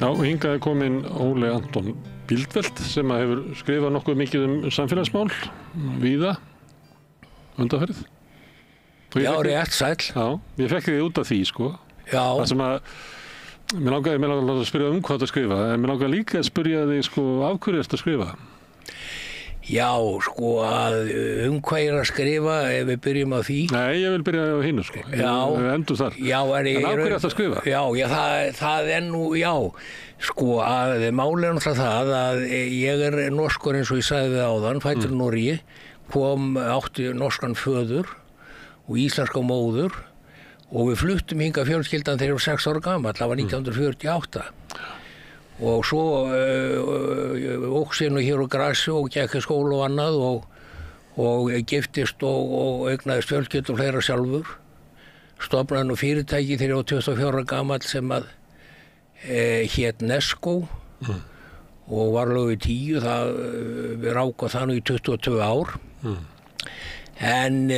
Já, hingað kominn Óli Anton Bíldveld sem hefur skrifað nokkuð mikið samfélagsmál víða undanfarið. Já, rétt sæll. Já, ég fekk þig út af því, sko. Já. Það sem að, mér langaði að spyrja hvað þú skrifa, en mér langaði líka að spyrja þig, sko, af hverju ertu að skrifa? Já, sko, hvað ég að skrifa, ef við byrjum á því. Nei, ég vil byrja á hinu, sko. Já. Við endum þar. Já, en af hverju ertu að skrifa? Já, það nú, já. Sko, málið er náttúrulega það að ég norskur eins og ég sagði við áðan, fæddur í Noregi, átti norskan föður og íslenska móður og við fluttum hingað fjölskyldan þegar ég var 6 ára gamall, það var 1948. Og svo óx ég nú hér á grasi og gekk í skóla og annað og giftist og eignaðist fjölskyldu og fleira sjálfur. Stofnaði nú fyrirtæki þegar ég var 24 ára gamall sem að hét Nesco og var lög í 10, við rákum það nú í 22 ár. En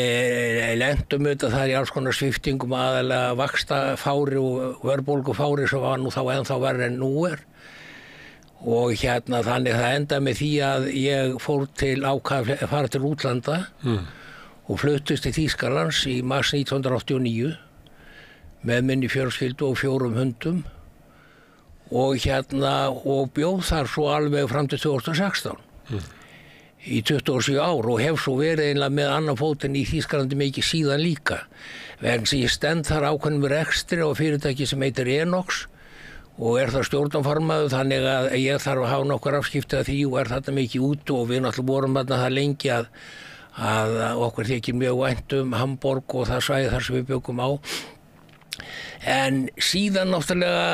lentum auðvitað þar í alls konar sviptingum aðalega vaxtafári og verðbólgufári sem var nú þá ennþá verri en nú er. Og þannig það endaði með því að ég fór ákvað að fara til útlanda og fluttist til Þýskalands í mars 1989 með minni fjölskyldu og 4 hundum og bjóð þar svo alveg fram til 2016 í 27 ár og hef svo verið einlega með annan fótinn í Þýskalandi mikið síðan líka vegna sem ég stend þar ákveðnum rekstri á fyrirtæki sem heitir Enox og það stjórnarformaður þannig að ég þarf að hafa nokkur afskipti af því og þarna mikið út og við náttúrulega vorum þarna það lengi að okkur þykir mjög vænt Hamborg og það svæði þar sem við byggum á. En síðan náttúrulega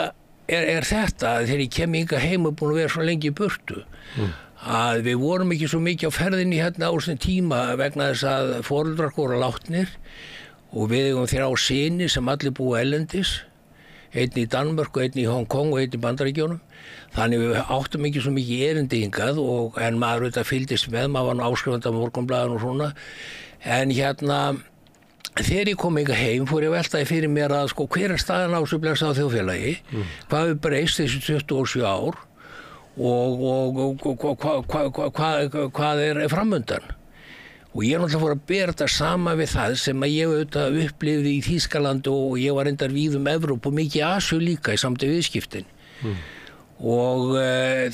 er þetta þegar ég kem hingað heim og búin að vera svo lengi í burtu að við vorum ekki svo mikið á ferðinni á þessum tíma vegna þess að foreldrar voru látnir og við eigum 3 syni sem allir búa erlendis. Einn í Danmörk og einn í Hong Kong og einn í Bandaríkjunum. Þannig við áttum ekki svo mikið erindi hingað en maður auðvitað fylgdist með, maður var nú áskrifandi af Morgunblaðinu og svona. En þegar ég kom hingað heim fór ég að velta fyrir mér að sko hver staðan á þessu blessaða þjóðfélagi, hvað við breyst þessi 27 ár og hvað framundan. Og ég náttúrulega fór að bera þetta sama við það sem að ég auðvitað upplifði í Þýskalandi og ég var reyndar víð Evrópu og mikið Asíu líka í samt viðskiptin. Og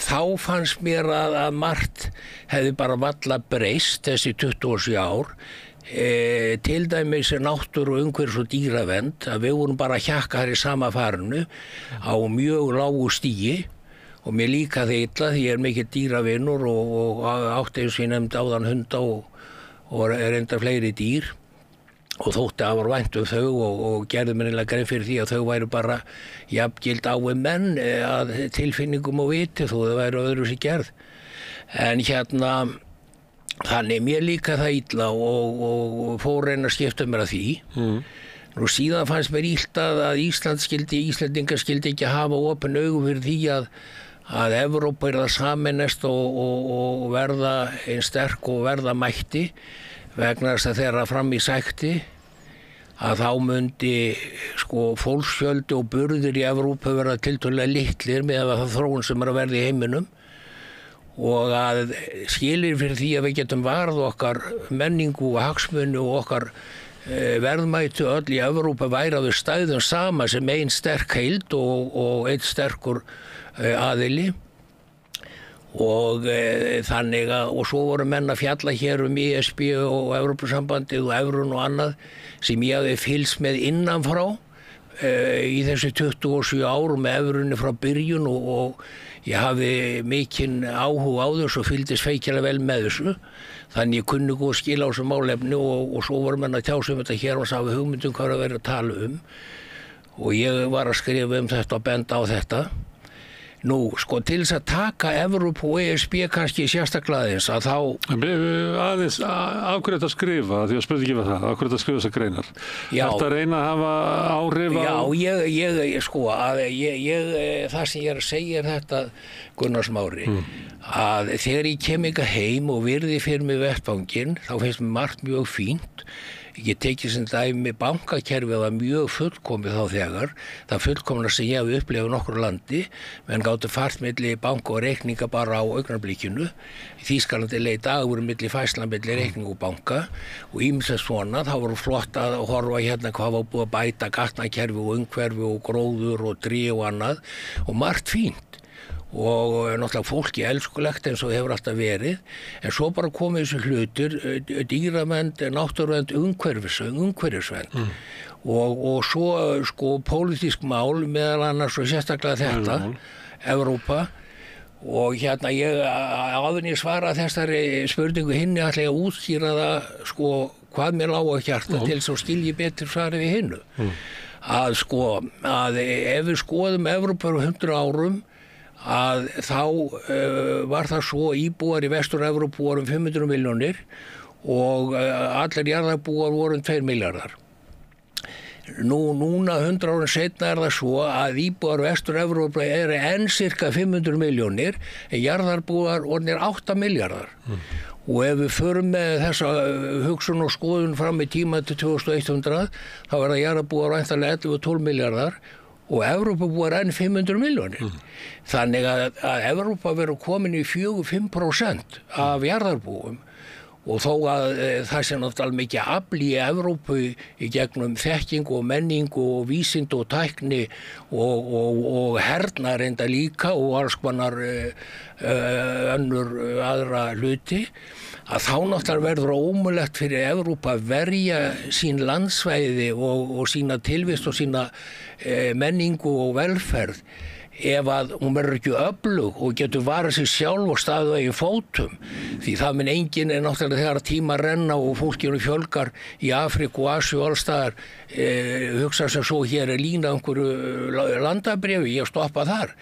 þá fannst mér að margt hefði bara varla breyst þessi 27 ár. Til dæmis náttúru og umhverfis og dýravernd að við vorum bara að hjakka þar í sama farinu á mjög lágu stigi og mér líka það illa því ég er mikill dýravinur og átti eins og ég nefndi áðan hunda og reyndar fleiri dýr og þótti að var vænt þau og gerði mér einlega grein fyrir því að þau væru bara jafngild ái menn að tilfinningum og viti þó þau væru öðru sér gerð. En þannig mér líka það illa og fór reyna að skipta mér að því. Nú síðan fannst mér illt að Íslendingar skildi ekki hafa opin augu fyrir því að Evrópa það sameinast og verða einn sterk og verða mætti vegna þess að þeirra fram í sækti að þá myndi sko fólksfjöldi og burðir í Evrópu verða tiltölulega litlir með það þróun sem að verða í heiminum og að skilir fyrir því að við getum varð okkar menningu og hagsmuni og okkar verðmætu öll í Evrópu væri að við stæðum sama sem einn sterk heild og einn sterkur aðili og þannig og svo voru menn að fjalla hér ESB og Evrópusambandið og Evrun og annað sem ég hafði fylgst með innanfrá í þessi 27 árum með Evrunni frá byrjun og ég hafði mikinn áhuga á þessu og fylgdist feikilega vel með þessu þannig ég kunni góð skila á þessu málefni og svo voru menn að tjá sig þetta hér og sá við hugmyndum hvað að vera að tala og ég var að skrifa þetta og benda á þetta. Nú, sko, til þess að taka Evrópu og ESB kannski sérstaklega aðeins að þá... Aðeins, af hverju þetta skrifa? Því að spurði ekki var það, af hverju þetta skrifa þessar greinar? Já. Þetta reyna að hafa áhrif á... Já, það sem ég að segja þetta, Gunnar Smári, að þegar ég kem hingað heim og virði fyrir mig vettvanginn, þá finnst mér margt mjög fínt. Ég tekið sem dæmi bankakerfið var mjög fullkomið þá þegar. Það fullkomna sem ég hef upplifað nokkur landi, menn gátu fart milli banka og reikninga bara á augnablikinu. Í Þýskalandi leið dagur milli færslan milli reikninga og banka og ýmislegt svona. Það voru flott að horfa hérna hvað var búið að bæta gatnakerfi og umhverfi og gróður og tré og annað og margt fínt. Og náttúrulega fólki elskulegt eins og hefur alltaf verið, en svo bara komið þessu hlutur, dýravernd, náttúruvernd, umhverfisvernd og svo sko pólitísk mál meðal annars og sérstaklega þetta, Evrópa. Og hérna áður en ég svara þessari spurningu hinni ætla ég að útskýra það sko hvað mér lá á hjarta til þess að skilji betur svarið við hinnu. Að ef við skoðum Evrópu á 100 árum að þá var það svo íbúar í Vestur-Evrópu voru 500 milljónir og allir jarðarbúar voru 2 milljarðar. Núna 100 árum seinna það svo að íbúar Vestur-Evrópu eru enn cirka 500 milljónir en jarðarbúar orðnir 8 milljarðar. Og ef við förum með þessa hugsun og skoðun fram í tíma til 2100 þá verða jarðarbúar væntanlega 11-12 milljarðar og Evrópa búar enn 500 milljónir. Þannig að Evrópa verður komin í 4-5% af jarðarbúum og þó að það sé náttúrulega mikið afl í Evrópu í gegnum þekkingu og menningu og vísind og tækni og hernar enda líka og alls konar önnur aðra hluti að þá náttúrulega verður ómögulegt fyrir Evrópa að verja sín landsvæði og sína tilvist og sína menningu og velferð ef að hún verður ekki öflug og getur varað sig sjálf og staðið á eigin fótum. Því það mun enginn náttúrulega þegar tíma renna og fólkinu fjölgar í Afríku og Asíu og allstaðar hugsa sem svo hér lína einhverju landabréfi, ég stoppa þar.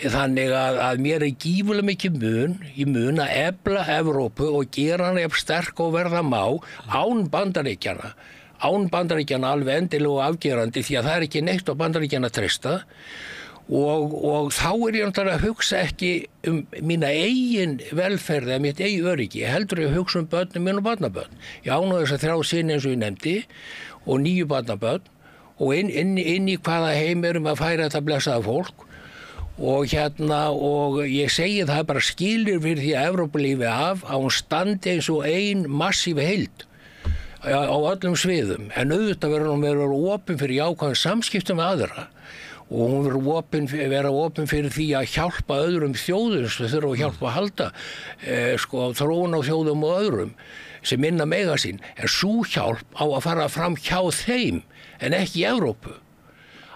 Þannig að mér gífulega mikið mun að efla Evrópu og gera hana jafn sterk og verða má án Bandaríkjanna. Án Bandaríkjanna alveg endilega og afgerandi því að það ekki neitt á Bandaríkjanna að treysta. Og þá ég náttúrulega að hugsa ekki mína eigin velferð eða mitt eigin öryggi. Ég heldur að hugsa börnum mín og barnabörn. Ég á nú þess að 3 syni eins og ég nefndi og 9 barnabörn og inn í hvaða heim erum að færa þetta blessaða fólk. Og og ég segi það bara skilur fyrir því að Evrópulífi af að hún standi eins og ein massífi heild á öllum sviðum. En auðvitað verður hún vera opin fyrir jákvæðum samskiptum með aðra. Og hún vera opin fyrir því að hjálpa öðrum þjóðum sem þurfa að hjálpa að halda þróun á þjóðum og öðrum sem minna mega sín. En sú hjálp á að fara fram hjá þeim en ekki í Evrópu.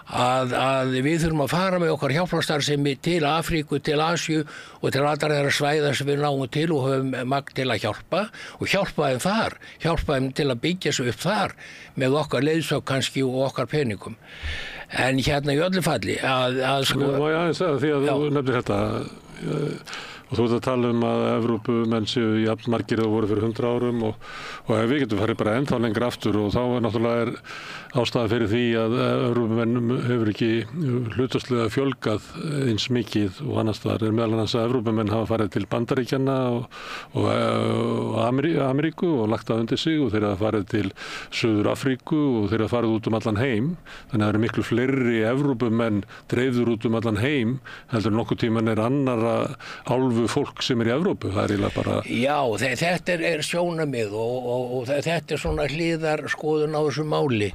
Að við þurfum að fara með okkar hjálparstarfsemi til Afríku, til Asíu og til allra þeirra svæða sem við náum til og höfum magn til að hjálpa og hjálpa þeim þar, hjálpa þeim til að byggja sig upp þar með okkar leiðsögn kannski og okkar peningum. En í öllu falli að sko... Má ég aðeins segja því að þú nefnir þetta og þú ert að tala að Evrópumenn séu jafn margir og voru fyrir 100 árum og við getum farið bara ennþá lengra aftur og þá náttúrulega ástæða fyrir því að Evrópumennum hefur ekki hlutfallslega fjölgað eins mikið og annars þar meðal annars að Evrópumenn hafa farið til Bandaríkjanna og Ameríku og lagt það undir sig og þeir hafa farið til Suður Afríku og þeir hafa farið út allan heim. Þannig að það eru miklu fleiri Evrópumenn dreifður út allan heim heldur nokkuð tíman annarra álfu fólk sem í Evrópu. Það eiginlega bara... Já, þetta sjónarmið og þetta svona hliðar skoðun á þessu máli.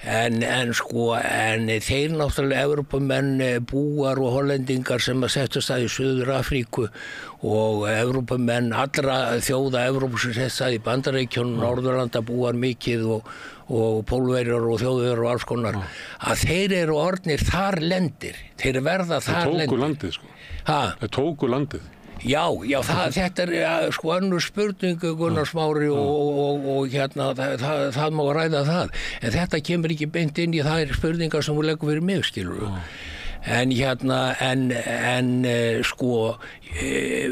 En þeir náttúrulega Evrópumenn búar og hollendingar sem að settast að í Suður Afríku og Evrópumenn allra þjóða Evrópu sem settast að í Bandaríkjunum, Norðurlanda búar mikið og Pólverjar og Þjóðverjar og alls konar að þeir eru orðnir þar lendir. Þeir verða þar lendir. Þeir tóku landið sko. Þeir tóku landið. Já, þetta önnur spurning Gunnar Smári og það má ræða það. En þetta kemur ekki beint inn í þær spurningar sem þú leggur fyrir mig, skilur. En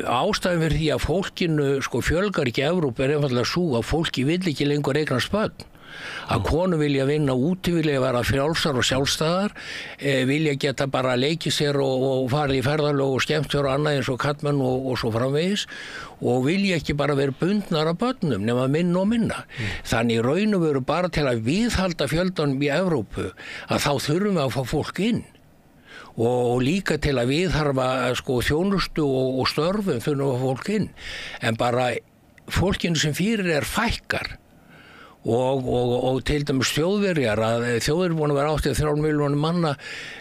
ástæðan fyrir því að fólkinu fjölgar ekki Evrópu einfaldlega sú að fólki vill ekki lengur eignast börn. að konur vilja vinna úti, vilja vera frjálsar og sjálfstæðar, vilja geta bara leikið sér og farið í ferðalög og skemmt sér og annað eins og kallmenn og svo framvegis og vilja ekki bara vera bundnar af börnum nema minna og minna. Þannig í raun og veru bara til að viðhalda fjöldanum í Evrópu að þá þurfum við að fá fólk inn. Og líka til að viðharfa sko þjónustu og störfum þurfum að fólk inn en bara fólkinu sem fyrir fækkar og til dæmis Þjóðverjar að Þjóðverjar búin að vera 83 milljónir manna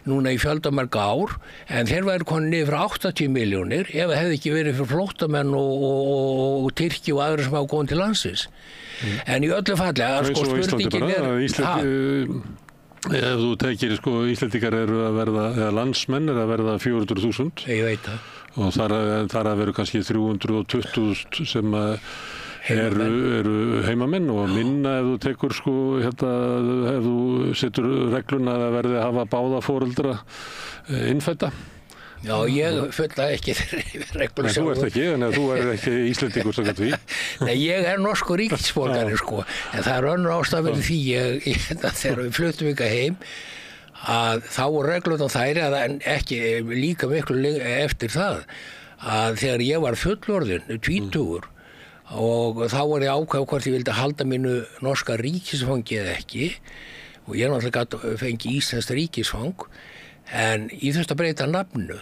núna í fjöldamarga ár en þeir væri konið niður frá 80 milljónir ef það hefði ekki verið fyrir flóttamenn og Tyrki og aðra sem hafa komið til landsins en í öllu falli að sko spurningin Ef þú tekir, sko, Íslendingar eru að verða, eða landsmenn eru að verða 400.000. Ég veit það. Og þar að veru kannski 320.000 sem eru heimamenn og minna ef þú tekur, sko, ef þú setur regluna að verði að hafa báða foreldra innfædda. Já, ég fulla ekki þeirri reglu. Nei, þú ert ekki, en þú ekki Íslendingur samkvæmt því. Nei, ég norskur ríkisborgari, sko. En það önnur ástæða fyrir því þegar við fluttum ykkar heim að þá voru reglurnar þær en ekki líka miklu eftir það að þegar ég var fullorðinn, 20 og þá var ég ákveð hvort ég vildi halda mínu norska ríkisfangi eða ekki og ég náttúrulega fengi íslenskt ríkisfang en ég þurfti að breyta nafnu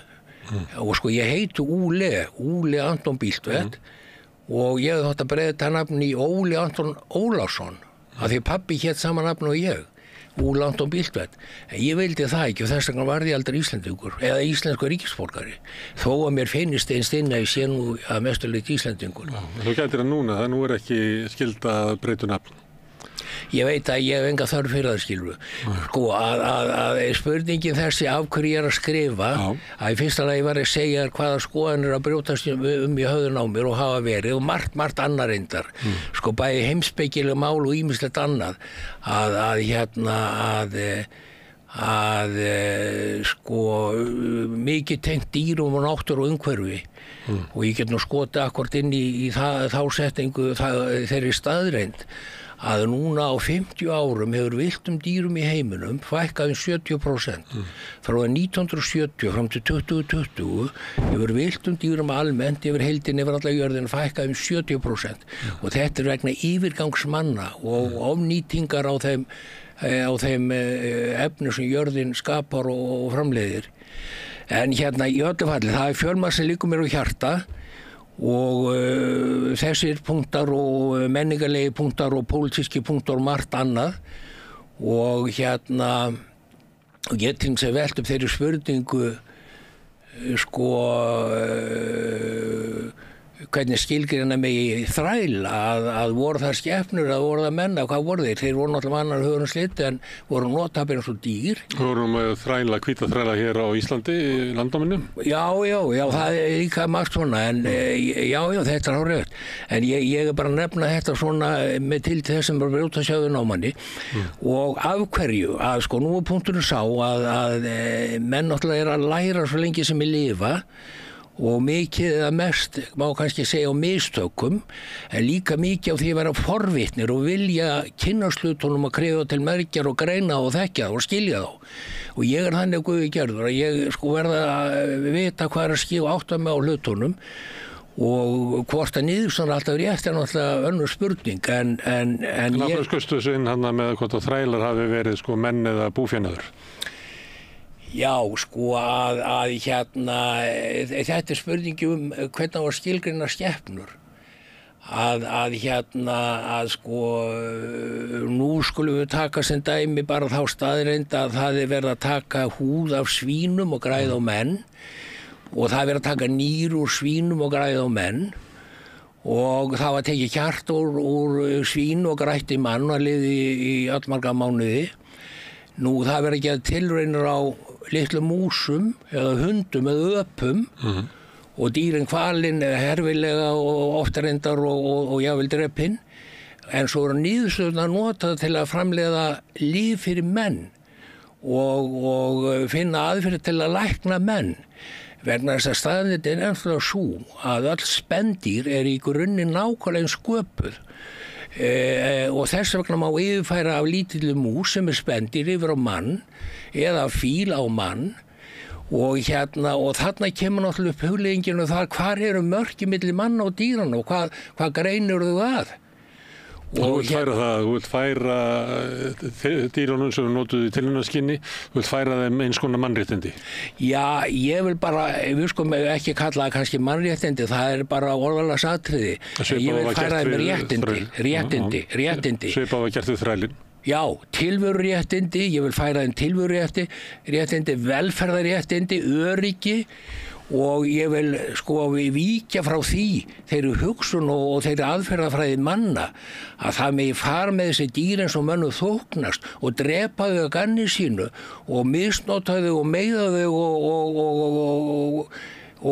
og sko ég heiti Úli Anton Bíldvedt og ég þurfti að breyta nafnu í Óli Anton Ólafsson af því pabbi hét sama nafnu og ég Úli Anton Bíldvedt en ég vildi það ekki og þess vegna varð ég aldrei Íslendingur eða íslensku ríkisborgari þó að mér finnist einst inn að ég sé nú að mestu leyti Íslendingur. Þú gætir að núna, það nú ekki skylda að breyta nafn. Ég veit að ég hef enga þörf fyrir það skilfu. Sko að spurningin þessi af hverju ég að skrifa að í fyrsta lagi var að segja hvaða skoðanir að brjótast í höfðun á mér og hafa verið og margt annar reyndar. Sko bæði heimspekileg mál og ýmislegt annað sko mikið tengt dýrum og náttúru og umhverfi og ég get nú skotið akkord inn í þá setningu þeirri staðreind að núna á 50 árum hefur villtum dýrum í heiminum fækkað 70%. Frá 1970 fram til 2020 hefur villtum dýrum almennt yfir heildin yfir alla jörðin fækkað 70%. Og þetta vegna yfirgangsmanna og ofnýtingar á þeim efnum sem jörðin skapar og framleiðir. En hérna í öllu falli, það fjölmargt sem liggur mér á hjarta og þessir punktar og menningarlegi punktar og pólitíski punktar og margt annað og hérna ég til þess að velta upp þeirri spurningu sko hvernig skilgreina mig í þræl að voru það skepnur að voru það menna, hvað voru þeir voru náttúrulega annar höfum slitt en voru notapir eins og dýr. Voru með hvíta þræla hér á Íslandi í landnáminu? Já, það líka margt svona en já, þetta hárrétt en ég bara nefna þetta svona með til þess sem bara brjóta sjáðun á manni og af hverju að sko nú punkturinn sá að menn náttúrulega að læra svo lengi sem ég lifa og mikið eða mest má kannski segja á mistökum en líka mikið á því að vera forvitnir og vilja kynnast hlutunum og krefa til merkjar og greina og þekkja og skilja þá og ég þannig guði gerður að ég sko verða að vita hvað að skilja átta mig á hlutunum og hvort að niðurstaðan alltaf rétt náttúrulega önnur spurning en ég... Af hverju skustu þessu inn með hvort að þrælar hafi verið sko menn eða búfénaður? Já, sko að hérna, þetta spurningi hvernig var skilgreina skepnur. Að sko, nú skulum við taka sem dæmi bara þá staðreind að það verið að taka húð af svínum og græða á menn og það verið að taka nýr úr svínum og græða á menn og það var tekið hjart úr svín og grætt í mann og liði í allmarga mánuði. Nú það verið að gera tilraunir á litlu músum eða hundum eða öpum og dýrin hvalinn herfilega og ofta reyndar og jafnvel drepinn en svo eru niðurstöðurnar notaðar til að framleiða líf fyrir menn og finna aðferðir til að lækna menn vegna þess að staðreyndin er ennþá sú að öll spendýr í grunninn nákvæmlega eins sköpuð og þess vegna má yfirfæra af lítilli mús sem spendýr yfir á mann eða fíl á mann og þarna kemur náttúrulega upp hugleggingin og það hvar eru mörkin milli manna og dýranna og hvað greinir þú að? Og þú vilt færa dýrunum sem við notuðu í tilraunaskyni, þú vilt færa þeim eins konar mannréttindi? Já, ég vil bara, við skulum ekki kalla það kannski mannréttindi, það bara orðalagsatriði. Ég vil færa þeim réttindi. Svipað var gert við þrælinn? Já, tilveruréttindi, ég vil færa þeim tilveruréttindi, velferðarréttindi, öryggi og ég vil víkja frá því þeirri hugsun og þeirri aðferðafræði manna að það megi fara með þessi dýr eins og mönnum þóknast og drepa þau að ganni sínu og misnota þau og meiða þau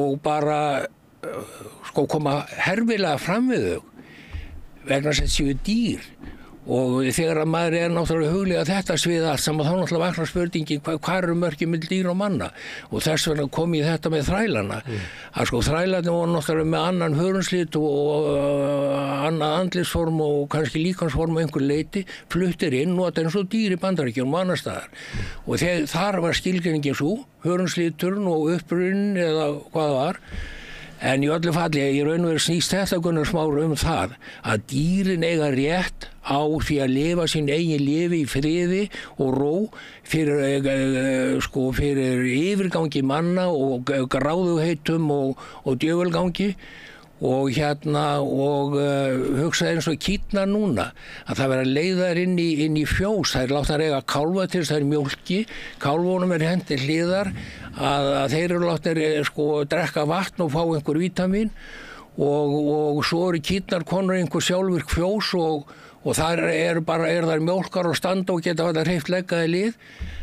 og bara koma herfilega fram við þau vegna þess að séu dýr. Og þegar að maður náttúrulega huglega þetta svið allt saman þá náttúrulega vaknar spurningin hvað eru mörkin milli dýra og manna og þess vegna kom ég þetta með þrælana að þrælarnir voru náttúrulega með annan hörunslít og annað andlitsform og kannski líkansform á einhver leiti fluttir inn og þetta eins og dýr í Bandaríkjunum og annar staðar og þar var skilgreiningin svo hörunslíturinn og upprunnin eða hvað það var. En í öllu falli, í raun og veru snýst þetta Gunnar Smári það að dýrin eiga rétt á því að lifa sín eigin lífi í friði og ró fyrir yfirgangi manna og gráðugheitum og djöfulgangi og hugsa eins og kýrnar núna að það vera að leiða þær inn í fjós, það látnar eiga kálfa til þess að það mjólki, kálfunum hendir hliðar að þeir eru látnar drekka vatn og fá einhver vítamín og svo eru kýrnar konur einhver sjálfvirk fjós og þar þær mjólkar og standa og geta að hreyft leggaði lið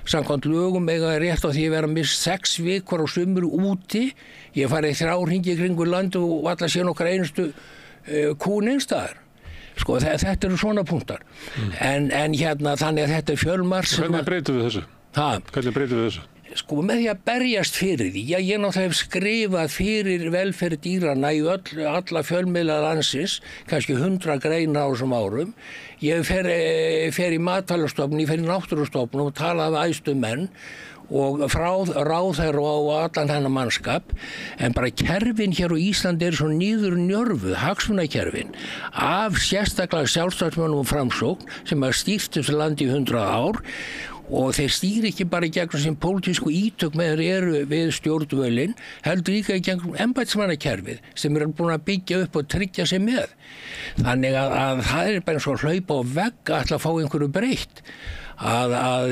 samkvæmt lögum eiga rétt á því að vera mist 6 vikur á sumri úti ég farið 3 hringi kringu land og alla sé nokkra einustu kún einstæðar þetta eru svona punktar en þannig að þetta fjölmargt Hvernig breytum við þessu? Hvernig breytum við þessu? Með því að berjast fyrir því. Ég náttúrulega hef skrifað fyrir velferð dýranna í alla fjölmiðla landsins, kannski 100 greinar á þessum árum. Ég fer í Matvælastofnun, ég fer í Náttúrustofnun og tala við æðstu menn og ráðherra og allan þennan mannskap en bara kerfin hér á Íslandi svo niður njörfuð, hagsmunakerfin af sérstaklega sjálfstæðismönnum og Framsókn sem hafa stýrt þessu landi í 100 ár og þeir stýri ekki bara gegnum sín pólitísku ítök með þeir eru við stjórnvölin heldur líka gegnum embættismannakerfið sem eru búin að byggja upp og tryggja sig með þannig að það bara eins og hlaupa á vegg að ætla að fá einhverju breytt að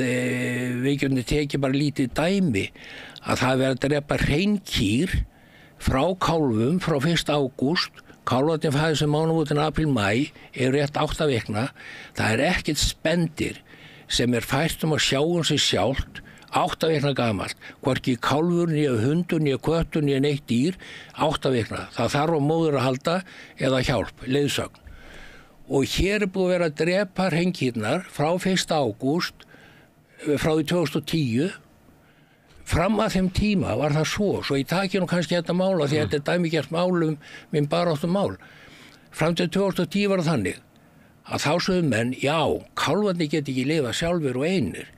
við getum tekið bara lítið dæmi að það verið að drepa hreinkýr frá kálfum frá 1. ágúst kálfarnir fæðast sem mánaðamótin apríl-maí eru rétt 8 vikna það ekkert spendir sem fært að sjá sig sjálft 8 vikna gamalt, hvorki kálfur nýja hundur, nýja köttur, nýja neitt dýr 8 vikna, það þarf á móður að halda eða hjálp, leiðsögn og hér búið að vera að drepa hreinkýrnar frá 1. ágúst frá því 2010 fram að þeim tíma var það svo ég taki nú kannski þetta mála því að þetta dæmigert málum minn baráttum mál fram til 2010 var það þannig að þá sögðu menn, já, kálfarnir get ekki lifað sjálfur og einir.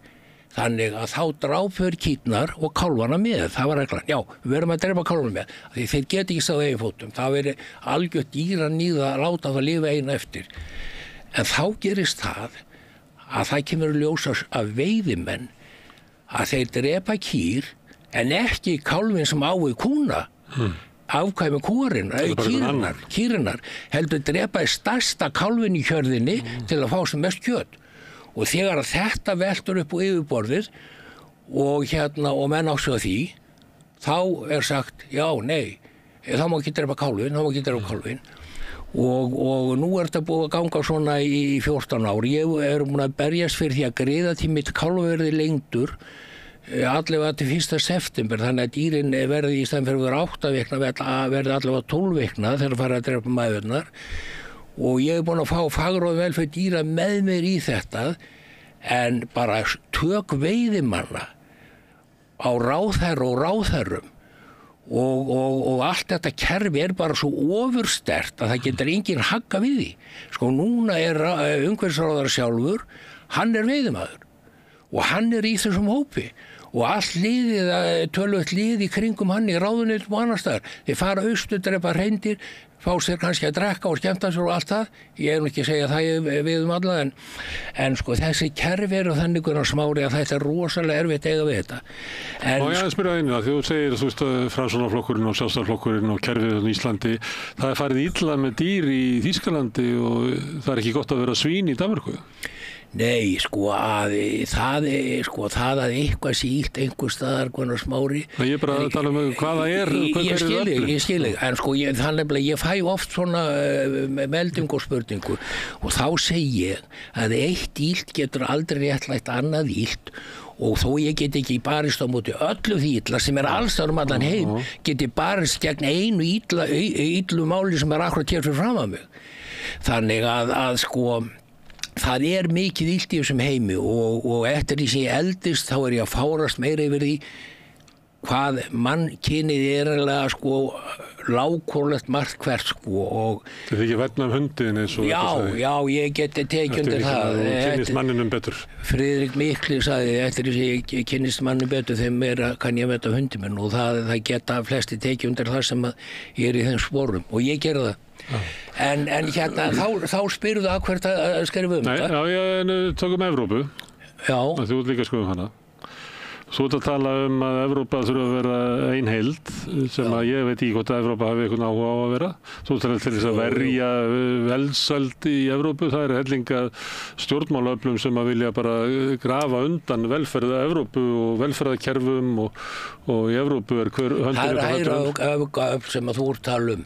Þannig að þá drápu kýrnar og kálfarna með. Það var reglan. Já, við verðum að drepa kálfarna með. Því þeir get ekki stáð eigin fótum. Það veri algjört dýraníð að láta það lifa einu eftir. En þá gerist það að það kemur ljós af veiðimenn að þeir drepa kýr en ekki kálfin sem á við kúna. Afkvæmi kýrinnar heldur drepaði stærsta kálfin í hjörðinni til að fá sem mest kjöt og þegar að þetta veltur upp á yfirborðið og menn ásögðu því þá sagt já, nei þá má ekki drepa kálfin og nú þetta búið að ganga svona í 14 ár ég búin að berjast fyrir því að greiðatími kálfverði lengdur allavega til 1. september þannig að dýrin verði í staðinn fyrir að vera 8 vikna verði allavega 12 vikna þegar það fara að drepa mæðurnar og ég búin að fá fagráð velferð dýra með mér í þetta en bara tök veiðimanna á ráðherrum og allt þetta kerfi bara svo ofursterkt að það getur enginn hagga við því. Sko núna umhverfisráðherra sjálfur, hann veiðimaður og hann í þessum hópi og allt liðið, tölvöld lið í kringum hann í ráðuneytum og annars staðar. Þeir fara austur, drepa hreindýr, fá sér kannski að drekka og skemmta sér og allt það. Ég nú ekki að segja það við alla, en sko þessi kerfi þannig Smári að þetta rosalega erfitt eiga við þetta. Má ég spyrja einu það, þú segir, þú veist, Framsóknarflokkurinn og Sjálfstæðisflokkurinn og kerfið í Íslandi, það farið illa með dýr í Þýskalandi og það ekki gott að vera svín í Danmörku? Nei, sko að það að eitthvað sé illt einhver staðar konar Smári. Ég er bara að tala um hvað það Ég skil þig, en sko ég fæ oft svona melding og spurningu og þá segi ég að eitt illt getur aldrei réttlætt annað illt og þó ég get ekki barist á móti öllu því illa sem alls þar allan heim, geti barist gegn einu illu máli sem akkurat hér fyrir fram að mig. Þannig að sko það mikið illt í þessum heimi og eftir því sem ég eldist þá ég að fárast meira yfir því hvað mannkynið eiginlega sko lágkúrlegt margt hvert sko og Þið þykir vænna hundin eins og Já, ég geti tekið undir það. Þú kynnist manninum betur. Friðrik Mikli sagði eftir því að ég kynnist manninum betur þeim meira kann ég veta hundi minn og það geta flesti tekið undir það sem ég í þeim sporum og ég gera það. En hérna þá spyrðu að hvert að skrifa þetta? Nei, ég tökum Evrópu. Já. Þú ert líka að skrifa hana. Svo að tala að Evrópa þurfa að vera ein heild sem að ég veit ekki hvort að Evrópa hafi eitthvað áhuga á að vera. Svo til þess að verja velsæld í Evrópu, það hellinga stjórnmálaöflum sem að vilja bara grafa undan velferð Evrópu og velferðarkerfum og í Evrópu hver höndin það hægra öfl sem að þú ert tala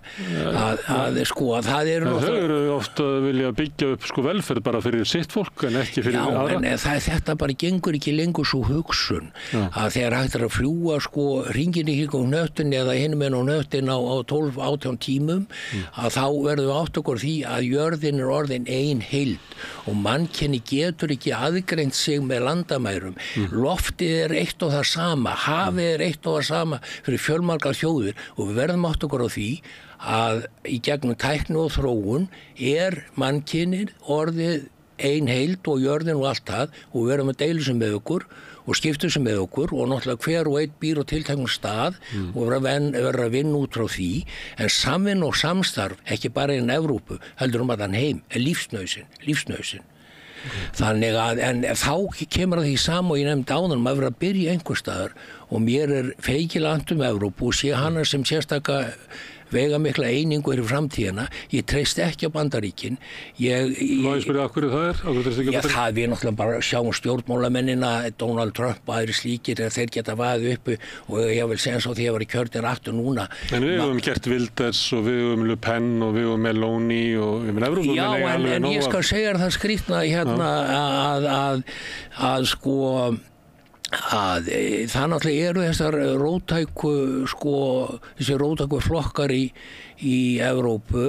að sko að það þau eru ofta að vilja byggja upp sko velferð bara fyrir sitt fólk en ekki fyrir aðra. Já, en þetta bara gengur ekki lengur svo hugsun að þegar hægt að fljúga sko hringinn í kringum hnöttin eða hinum á hnöttin á 12-18 tímum að þá verðum við átt okkur því að jörðin orðin ein heild og mannkyni getur ekki aðgreint sig með landamærum. Loftið eitt og það sama, hafið eitt og það sama fyrir fjölmargar þjóðir og við verðum átt okkur á því að í gegnum tækni og þróun mannkynið orðið ein heild og jörðin og allt það og við verðum að deila sem með okkur og skiptu sem með okkur og náttúrulega hver og einn býr á tilteknum stað og vera að vinna út frá því en samvinna og samstarf ekki bara innan Evrópu heldur allan heim lífsnauðsyn. Þannig að en þá kemur að því sama og ég nefndi áðan maður verður að byrja einhver staðar og mér feikilega Evrópu og sé hana sem sérstaka veigamikla einingu í framtíðina. Ég treyst ekki á Bandaríkin. Má ég spyrja af hverju það það við náttúrulega bara sjáum stjórnmálamennina, Donald Trump og aðri slíkir þeir geta vaðið uppi og ég vil segja svo því að vera kjörnir aftur núna. En við höfum gert Wilders og við höfum Le Pen og við höfum Meloni og Evrópu. Já, en ég skal segja það skrýtna hérna að sko að það náttúrulega eru þessar róttæku þessi róttæku flokkar í Evrópu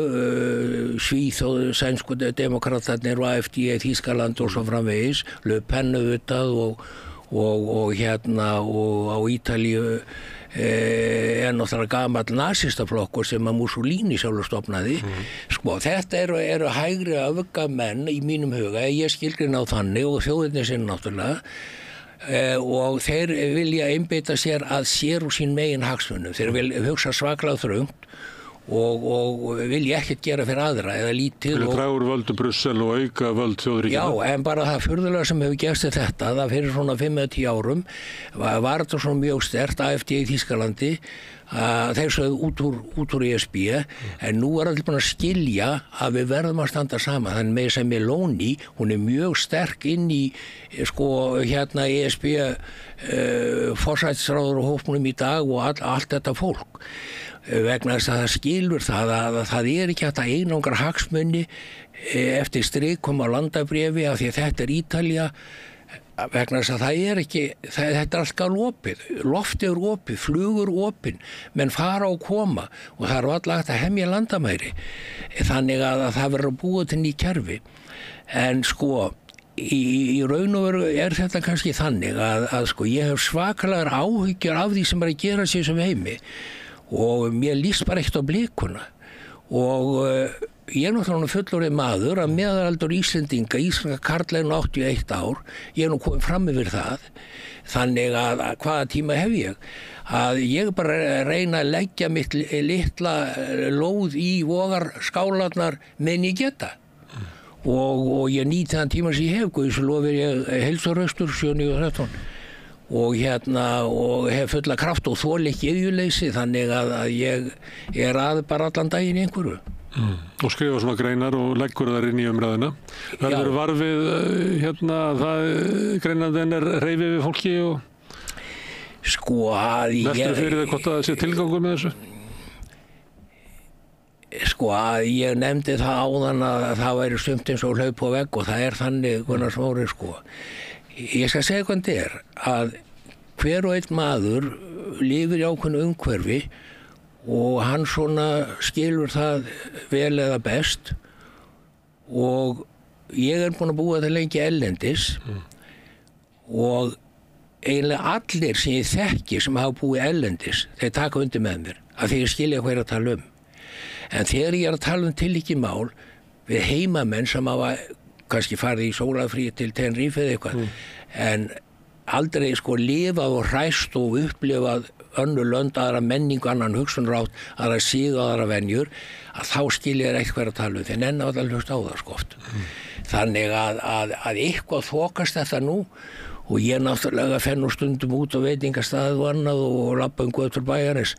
Svíþjóð, sænsku demokratarnir og AfD í Þýskaland og svo framvegis Le Pen auðvitað og hérna og á Ítalíu náttúrulega gamall nasistaflokkur sem að Mussolini sjálfur stofnaði. Sko, þetta eru hægri öfgamenn í mínum huga, ég skilgrina á þannig og þjóðirnir sinni náttúrulega og þeir vilja einbeita sér að sér og sín megin hagsmunum. Þeir vilja hugsa svaklega þröngt og vilja ekkert gera fyrir aðra eða lítið. Vilja draga úr völdu Brussel og auka völd þjóðríkjanna. Já, en bara það furðulega sem hefur gerst þetta, það fyrir svona 5-10 árum var þetta svona mjög sterkt AfD í Þýskalandi þeir sögðu út úr ESB en nú allir búin að skilja að við verðum að standa saman. Þannig með sem Meloni, hún mjög sterk inn í hérna ESB forsætisráður og hópnum í dag og allt þetta fólk vegna þess að það skilur það að það ekki hægt að einangra hagsmuni eftir strikum á landabréfi af því að þetta Ítalía vegna þess að það ekki þetta allt galopið, loftið opið, flugur opin, menn fara og koma og það alltaf hægt að hemja landamæri þannig að það verður að búa til ný kerfi en sko í raun og veru þetta kannski þannig að sko ég hef svakalegar áhyggjur af því sem að gera sér sem heimi og mér líst bara ekkert á blikuna og ég er náttúrulega fullorðinn maður að meðalaldur Íslendinga, íslenska karlleginn 81 ár, ég er nú komið fram yfir það, þannig að hvaða tíma hef ég? Að ég bara reyna að leggja mitt litla lóð í vogarskálarnar meðan ég geta. Og ég nýti þann tíma sem ég hef, guðs lofir ég heilsuraustur 7-13 og og hef fulla kraft og þoli ekki iðjuleysi, þannig að ég er bara allan daginn í einhverju. Og skrifa svona greinar og leggur þar inn í umræðina. Verður varfið það greinandinn reyfið við fólki og veltur fyrir það hvort það sé tilgangur með þessu? Að ég nefndi það áðan að það væri sumt eins og hlaup á vegg og það er þannig Gunnar Smári Ég skal segja hvað þetta er að hver og einn maður lifir í ákveðnu umhverfi og hann svona skilur það vel eða best og ég er búin að búa það lengi erlendis og eiginlega allir sem ég þekki sem hafa búið erlendis, þeir taka undir með mér að þeir skilja hvað er að tala en þegar ég er að tala tiltekið mál við heimamenn sem hafa kannski farið í sólafrí til Tenerife eða eitthvað en aldrei lifað og hræst og upplifað önnur lönd, aðra menningu, annan hugsunarhátt, aðra síðu, aðra venjur, að þá skilja eitthvað að tala þeir nenni að hlusta á það oft. Þannig að eitthvað þokast þetta nú og ég náttúrulega fer nú stundum út á veitingastaðið og annað og labba götur bæjarins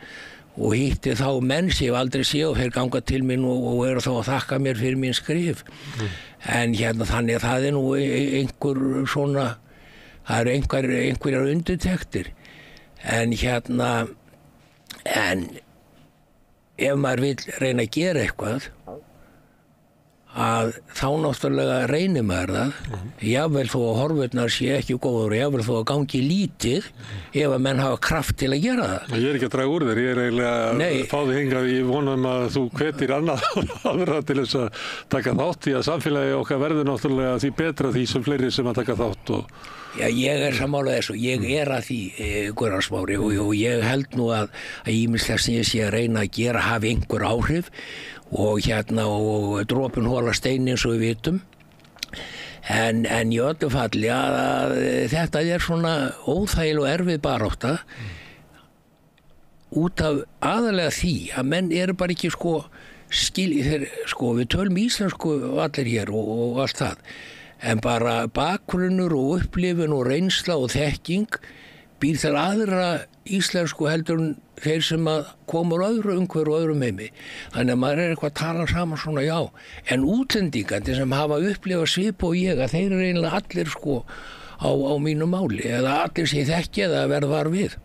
og hitti þá menn sem ég aldrei sé og þeir ganga til mín og eru þá að þakka mér fyrir mín skrif. En þannig að það er nú einhver svona, það eru einhverjar undirtektir. En en ef maður vill reyna að gera eitthvað, að þá náttúrulega reynir maður það, jafnvel þó að horfurnar sé ekki góður, jafnvel þó að gangi lítið, ef að menn hafa kraft til að gera það. Ég er ekki að draga úr þér, ég er eiginlega að fá þig hingað, ég vonum að þú hvetir annað aðra til þess að taka þátt í að samfélagi okkar verður náttúrulega því betra því sem fleiri sem að taka þátt og Já, ég er sammála þessu, ég er að því Gunnar Smári og ég held nú að ýmislegt sem ég sé að reyna að gera hafi einhver áhrif og og dropinn hola steini eins og við vitum en í öllu falli að þetta er svona óþægileg og erfið barátta út af aðalega því að menn eru bara ekki þeir við tölum íslensku allir hér og allt það en bara bakgrunnur og upplifun og reynsla og þekking býr þar aðra íslensku heldur en þeir sem að koma úr öðru umhverfi og öðrum heimi. Þannig að maður er eitthvað að tala saman svona já. En útlendingandi sem hafa upplifað svipa og ég að þeir eru eiginlega allir á mínu máli eða allir sem ég þekki eða verð var við.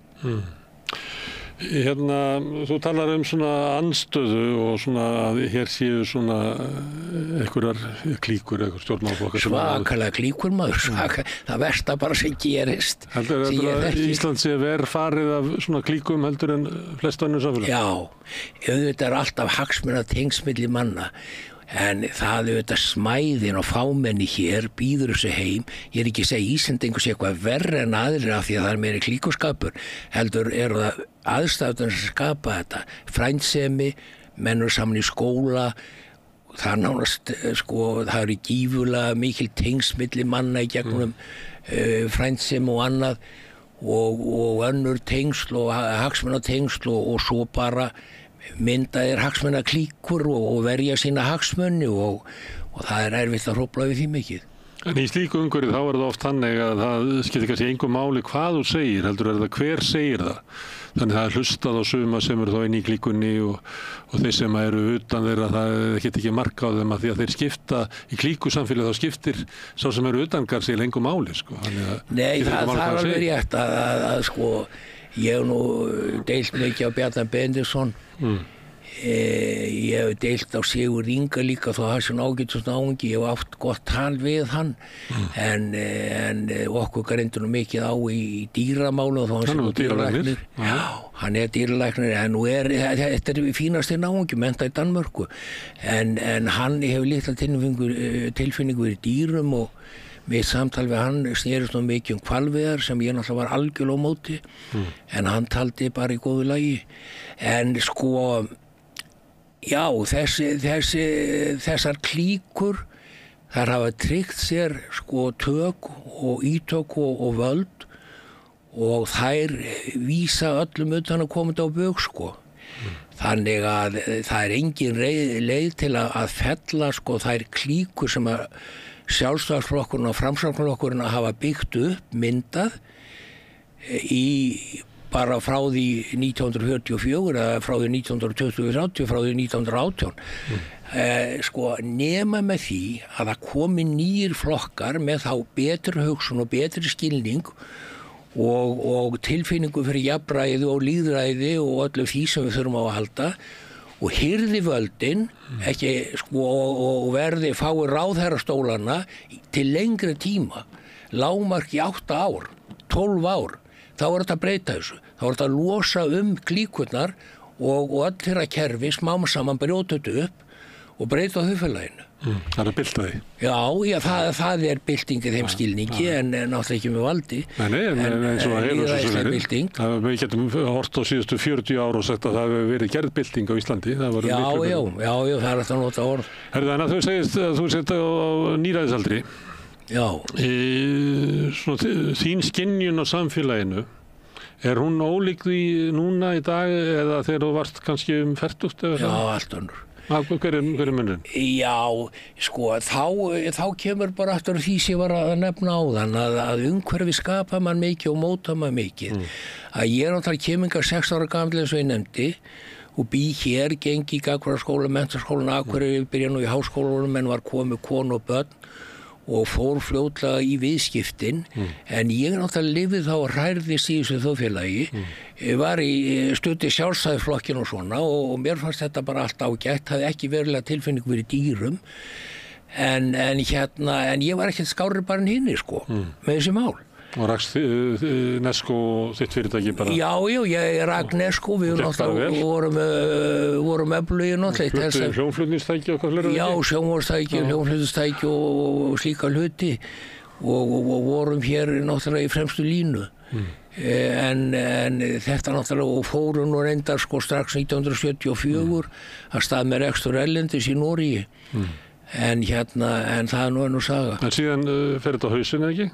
Þú talar svona andstöðu og svona að hér séu svona einhverjar klíkur, einhver stjórnmálaflokkar svakalega klíkur maður, það versta bara sem gerist. Heldur að Ísland sé verð farið af svona klíkum heldur en flest önnur samfélag? Já, auðvitað er alltaf hagsmunatengsl milli manna. En það auðvitað smæðin og fámenni hér býður þessu heim. Ég er ekki að segja Íslendingur sé eitthvað verri en aðrir af því að það er meiri klíkuskapur. Heldur eru það aðstæðurnar sem skapa þetta. Frændsemi, menn eru saman í skóla. Það nánast, það eru gífurlega mikil tengsl milli manna í gegnum frændsemi og annað. Og önnur tengsl og hagsmunatengsl og svo bara myndaðir hagsmunaklíkur og verja sína hagsmuni og það er erfitt að hrófla við því mikið. En í slíku umhverfi þá er það oft þannig að það skiptir kannski engu máli hvað þú segir, heldur er það hver segir það. Þannig það er hlustað á suma sem eru þá inn í klíkunni og þeir sem eru utan þeirra það get ekki marka á þeim að því að þeir skipta í klíkusamfélagi þá skiptir sá sem eru utangar sig engu máli. Nei, það er alveg rétt að ég hef nú deilt mikið á Bjarna Benediktsson. Ég hef deilt á Sigur Inga líka þó það sé ágætis náungi, ég hef átt gott tal við hann en okkur greindur nú mikið á í dýramálu og hann er dýralæknir. Já, hann er dýralæknir en þetta er fínasti náungi mennta í Danmörku en hann hefur litla tilfinningu í dýrum og mitt samtal við hann snerist nú mikið hvalveiðar sem ég náttúrulega var algjörlega á móti en hann taldi bara í góðu lagi en sko já, þessar klíkur þær hafa tryggt sér sko tök og ítök og völd og þær vísa öllum utan að komandi á bug sko. Þannig að það engin leið til að fella sko þær klíkur sem að Sjálfstæðisflokkurinn og Framsóknarflokkurinn hafa byggt upp myndað í bara frá því 1944 eða frá því 1920-30 frá því 1918 sko nema með því að það komi nýjir flokkar með þá betri hugsun og betri skilning og tilfinningu fyrir jafnræði og lýðræði og öllu því sem við þurfum á að halda og hirði völdin ekki sko og verði fái ráðherrastólana til lengri tíma lágmark í 8 ár 12 ár þá þetta að breyta þessu þá þetta að losa klíkurnar og öll þeirra kerfi smám saman brjóta þetta upp og breyta þjóðfélaginu. Það er að bylta því. Já, það er bylting í þeim skilningi en náttúrulega ekki með valdi. Nei, eins og það hefur svo verið. Bylting. Við getum hort á síðustu 40 ár og sagt að það hefur verið gerð bylting á Íslandi. Já, það er alltaf nota orð. Þannig að þú segist að þú sett á níræðisaldri. Já. Þín skynjun á samfélaginu, er hún ólík því núna í dag eða þegar þú varst kannski 40 eða? Já, allt önnur. Hver er munurinn? Já, sko, þá kemur bara aftur því sem ég var að nefna áðan að umhverfi skapa mann mikið og móta mann mikið. Að ég er náttúrulega kemingar 6 ára gamall eins og ég nefndi og bý hér, gengi í Gagnfræðaskóla, Menntaskólann Akureyri, byrja nú í háskólanum en var komið konu og börn og fór fljótlega í viðskiptin en ég náttúrulega lifið þá og hrærðist í þessu þjóðfélagi var í stutti Sjálfstæðisflokkinn og svona og mér fannst þetta bara allt ágætt hafði ekki verulega tilfinningu fyrir dýrum en ég var ekkert skárri bara en hinni sko með þessi mál og rakst Nesko þitt fyrirtæki bara? Já, ég rak Nesko, við vorum öflugir náttúrulega. Hljómflutningstæki og hvað fleira? Já, sjónvarpstæki, hljómflutningstæki og slíka hluti og vorum hér náttúrulega í fremstu línu. En þetta náttúrulega og fórum nú reyndar sko strax 1974 að stað með rekstur erlendis í Noregi. En það er nú saga. En síðan fer þetta á hausinn, eða ekki?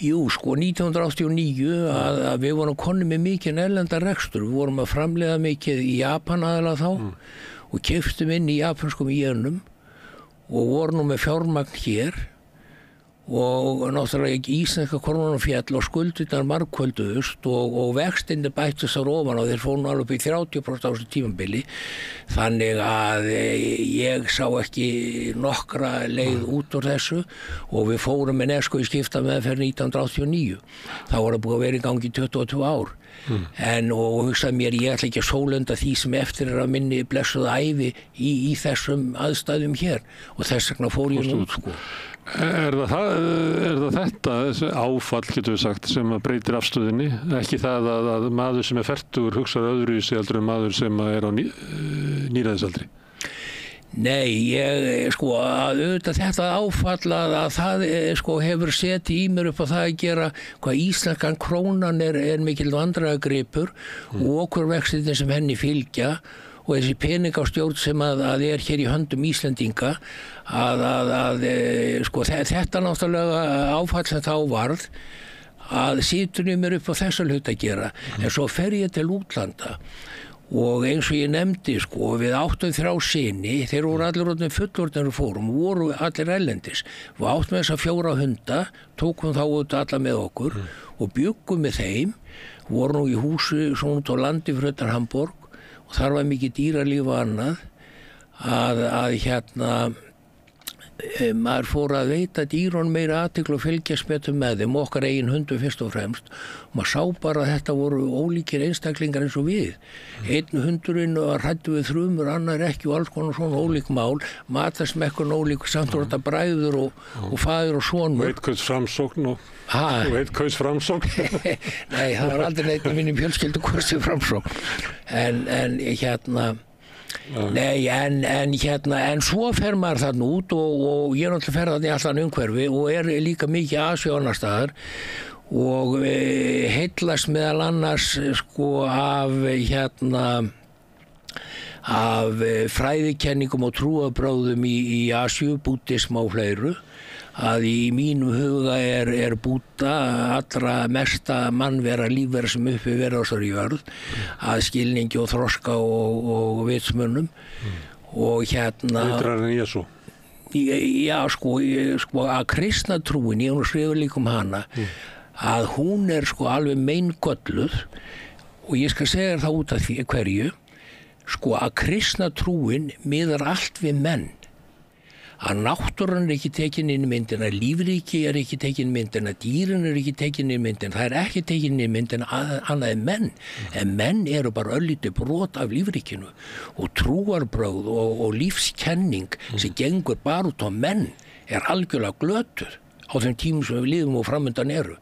Jú, sko, 1989 að við vorum konum með mikið erlendar rekstur. Við vorum að framleiða mikið í Japan aðalega þá og keyptum inn í japanskum jenum og vorum nú með fjármagn hér og náttúrulega íslenska krónan féll og skuldirnar margfölduðust og vextinni bættust þar ofan og þeir fóru nú alveg upp í 30% á þessu tímabili þannig að ég sá ekki nokkra leið út úr þessu og við fórum með Nesko í skipta meðferð 1989 þá var það búið að vera í gangi í 22 ár og hugsaði mér ég ætla ekki að sólunda því sem eftir er að minni blessuða ævi í þessum aðstæðum hér og þess vegna fór ég nú sko. Er það þetta áfall getur við sagt sem að breytir afstöðinni ekki það að maður sem er fertugur hugsar öðruvísi heldur en maður sem er á níræðisaldri? Nei, sko að auðvitað þetta áfall að það sko hefur setið í mér upp á það að gera hvað íslenskan krónan er mikil vandræðagripur og okkur vextirnir sem henni fylgja og þessi peningastjórn sem að er hér í höndum Íslendinga sko þetta náttúrulega áfall sem þá varð að situr mér upp á þessa hlut að gera en svo fer ég til útlanda og eins og ég nefndi sko við áttum 3 syni þeir voru allir orðnir fullorðnir fórum voru allir erlendis við áttum þessa 4 hunda tókum þá út alla með okkur og bjuggum með þeim voru nú í húsi svona út á landi fyrir utan Hamborg og þar var mikið dýralíf og annað að maður fór að veita dýrun meira athygli og fylgjast með þeim okkar eigin hundum fyrst og fremst og maður sá bara að þetta voru ólíkir einstaklingar eins og við einn hundurinn var hræddur við þrumur annar ekki og alls konar svona ólík mál matarsmekkun ólík samt voru þetta bræður og faðir og sonur og eitt kaus framsókn og eitt kaus framsókn Nei, það var aldrei neitt að minni fjölskyldu kosti framsókn en Nei, en svo fer maður þarna út og ég náttúrulega fer þarna í allan umhverfi og líka mikið Asíu og annars staðar og heillast meðal annars sko af fræðikenningum og trúarbrögðum í Asíu, búddisma og fleiru, að í mínum huga er Búdda allra mesta mannvera lífvera sem uppi verið á þessari jörð, að skilningi og þroska og vitsmunum og Vitrar en Jesú. Já, sko að kristna trúin, ég skrifa líka hana, að hún sko alveg meingölluð og ég skal segja þér það út af því hverju, sko að kristna trúin miðar allt við menn. Að náttúran ekki tekin inn í myndina, lífríki ekki tekin inn í myndina, dýrin ekki tekin inn í myndina, það ekki tekin inn í myndina annað en menn. En menn eru bara örlítið brot af lífríkinu og trúarbrögð og lífskenning sem gengur bara út á menn algjörlega glötur á þeim tímum sem við lifum og framundan eru.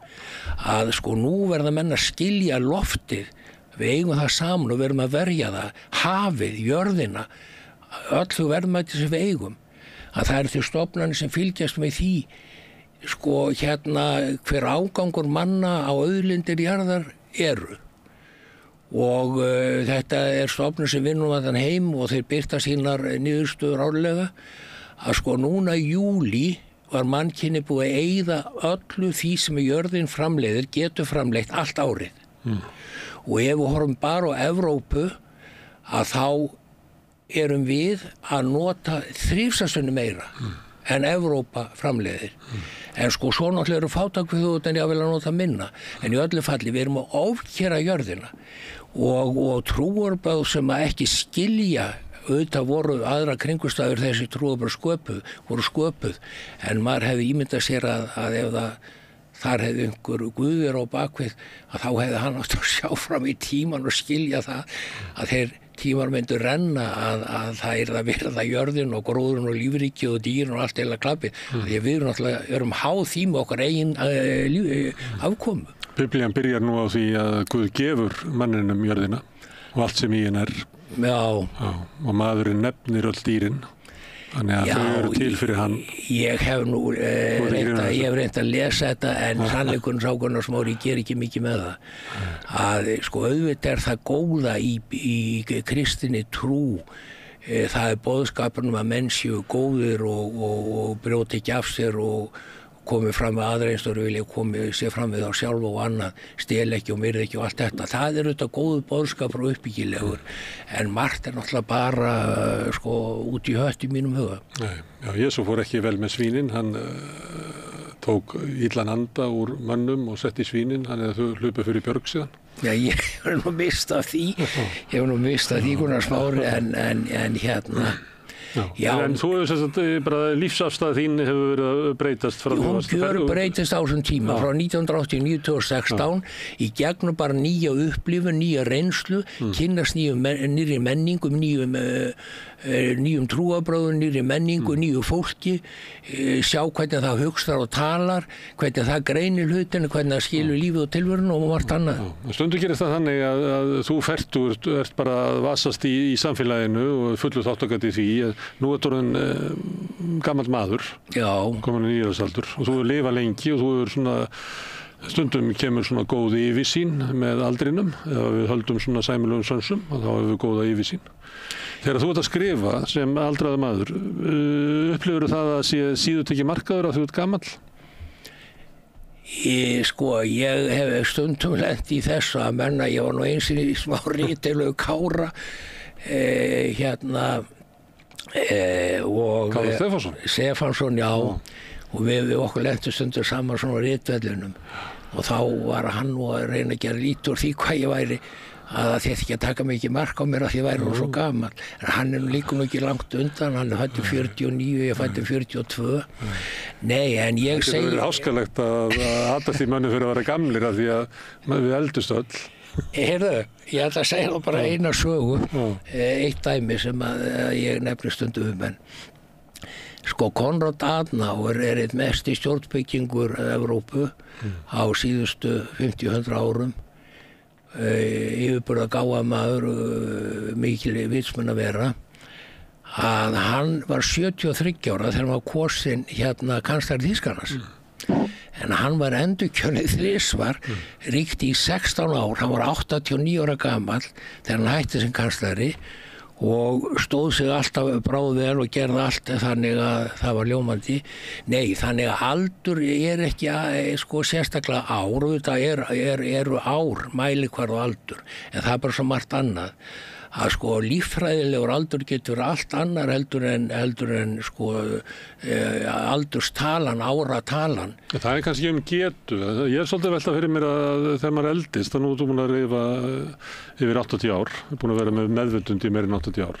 Að sko nú verða menn að skilja loftið, við eigum það saman og verum að verja það, hafið, jörðina, öllu verðmæti sem við eigum. Að það til stofnanir sem fylgjast með því sko hver ágangur manna á auðlindir jarðar eru og þetta stofnanir sem vinnum að þann heim og þeir birta sínar niðurstöður árlega að sko núna í júlí var mannkynni búið að eyða öllu því sem jörðin framleiðir getur framleitt allt árið og ef við horfum bara á Evrópu að þá erum við að nota þrifsasunni meira en Evrópa framleiðir. En sko svo náttúrulega eru fátækþjóðir en ég vil að nota minna. En í öllu falli við erum að ofkera jörðina og trúarbrögð sem að ekki skilja auðvitað voru aðra kringustæður þessi trúarbrögð voru sköpuð en maður hefði ímyndað sér að ef þar hefði einhver guðir á bakvið að þá hefði hann átt að sjá fram í tíman og skilja það að þeir tímar myndu renna að það að verða jörðin og gróðurinn og lífríki og dýrin og allt eða klappið. Því að við erum háð því með okkar eigin afkomu. Biblían byrjar nú á því að Guð gefur manninum jörðina og allt sem í henni Já. Og maðurinn nefnir öll dýrin. Þannig að þau eru til fyrir hann. Ég hef nú reynt að lesa þetta en sannleikurinn sá Gunnar Smári ger ekki mikið með það. Að sko auðvitað það góða í kristinni trú. Það boðskapurinn að menn séu góðir og brjóti ekki af sér og komið fram með aðra eins og vilja komið sér fram við þá sjálf og annað, stel ekki og myrð ekki og allt þetta. Það auðvitað góður boðskapur og uppbyggilegur en margt náttúrulega bara sko út í hött í mínum huga. Nei, já, Jesú fór ekki vel með svínin, hann tók illan anda úr mönnum og sett í svínin, hann þau hlupu fyrir björg síðan. Já, ég hef nú mist af því, Gunnar Smári en hérna. Já. En þú hefur sagt bara lífsafstæð þín hefur verið að breytast frá hún breytist á þessum tíma frá 1989-2016 í gegnum bara nýja upplifun, nýja reynslu, kynnast nýri menningu, nýjum trúarbrögðum, nýri menningu, nýju fólki, sjá hvernig það hugsar og talar, hvernig það greinir hlutinu, hvernig það skilur lífið og tilverun og margt annað. Stundum gerist það þannig að þú ert bara að vasast í samfélaginu og fullu þátttakandi því. Nú er orðinn gamall maður, komin í nýræðsaldur og þú hefur lifað lengi og þú hefur svona stundum kemur svona góð yfirsýn með aldrinum eða við höldum svona sæmilegum sönsum og þá hefur við góða yfirsýn. Þegar þú ert að skrifa sem aldraður maður, upplifur það að síður tekið markaður að þú ert gamall? Ég hef stundum lent í þessu að menna, ég var nú eins í smá rítilegu Kára og Kári Stefánsson, já. Og við okkur lentum stundur saman svona ritvellinum og þá var hann nú að reyna að gera lítið úr því hvað ég væri að þetta ekki að taka mikið mark á mér að því ég væri nú svo gamall. En hann nú líka nú ekki langt undan, hann fæddur 49, ég fæddur 42. Nei, en ég segi... Það er háskalegt að hatast í mönnum fyrir að vera gamlir af því að við eldust öll. Heyrðu, ég ætla að segja nú bara eina sögu, eitt dæmi sem að ég nefni stundum en sko Konrád Adenauer einn mesti stjórnbyggingur Evrópu á síðustu 50-100 árum yfirburða gáfamaður, mikil vitsmun að vera, að hann var 73 ára þegar hann var kosinn kanslari Þýskalands. En hann var endurkjörinn þrisvar, ríkti í 16 ár, hann var 89 ára gamall þegar hann hætti sem kanslari og stóð sig alltaf bráðvel og gerði allt þannig að það var ljómandi. Nei, þannig að aldur ekki sérstaklega ár, og þetta eru ár, mælikvarði á aldur, en það bara svo margt annað. Að líffræðilegur aldur getur allt annar heldur en aldurstalan, áratalan. Það kannski getu. Ég svolítið velta fyrir mér að þegar maður eldist, þá nú er þú búin að lifa yfir 80 ár, búin að vera með meðvitund í meira en 80 ár.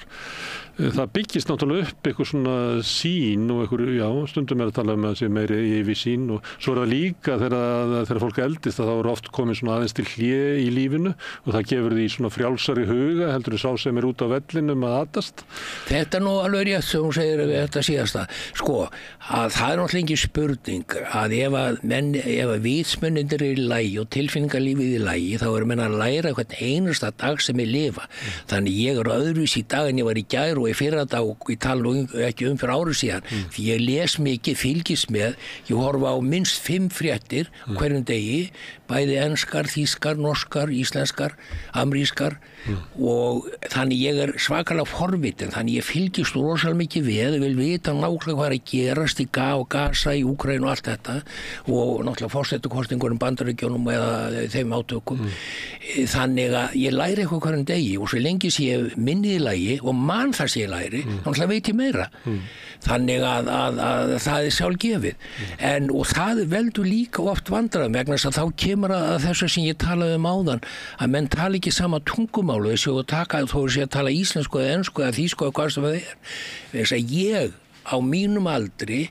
Það byggist náttúrulega upp eitthvað svona sín og eitthvað, stundum að tala að sé meiri yfir sín, og svo það líka þegar fólk eldist að þá oft komið svona aðeins til hlé í lífinu og það gefur því svona frjálsari huga heldur sá sem út á vellinum að atast. Þetta nú alveg rétt sem hún segir við þetta síðasta. Að það náttúrulega ekki spurning að ef vitsmunirnir í lagi og tilfinningarlífið í lagi, þá menn að læra hvern einasta dag sem ég lifa. Þannig ég öðruvísi í dag en ég var í gær og í fyrradag og ég tala ekki fyrir árið síðan, því ég les mikið, fylgist með, ég horfa á minnst 5 fréttir hverjum degi, bæði enskar, þýskar, norskar, íslenskar, amerískar, og þannig ég svakalega forvitin, þannig ég fylgist rosalega mikið við, vil vita nákvæmlega hvað að gerast í Gaza, í Úkraínu og allt þetta, og náttúrulega forsetakosningunum, Bandaríkjunum eða þeim átökum. Þannig að ég læri eitthvað hverjum degi, og svo lengi sem ég minnið í lagi og mann það sem ég læri, náttúrulega veit ég meira. Þannig að það sjálfgefið. Og það veldur líka oft vandræðum, vegna þess að þá kemur að þessu sem ég talaði áðan, að menn tala ekki sama tungumálu, þessu og taka þó að tala íslensku eða ensku eða þýsku eða hvað sem það er. Þess að ég á mínum aldri,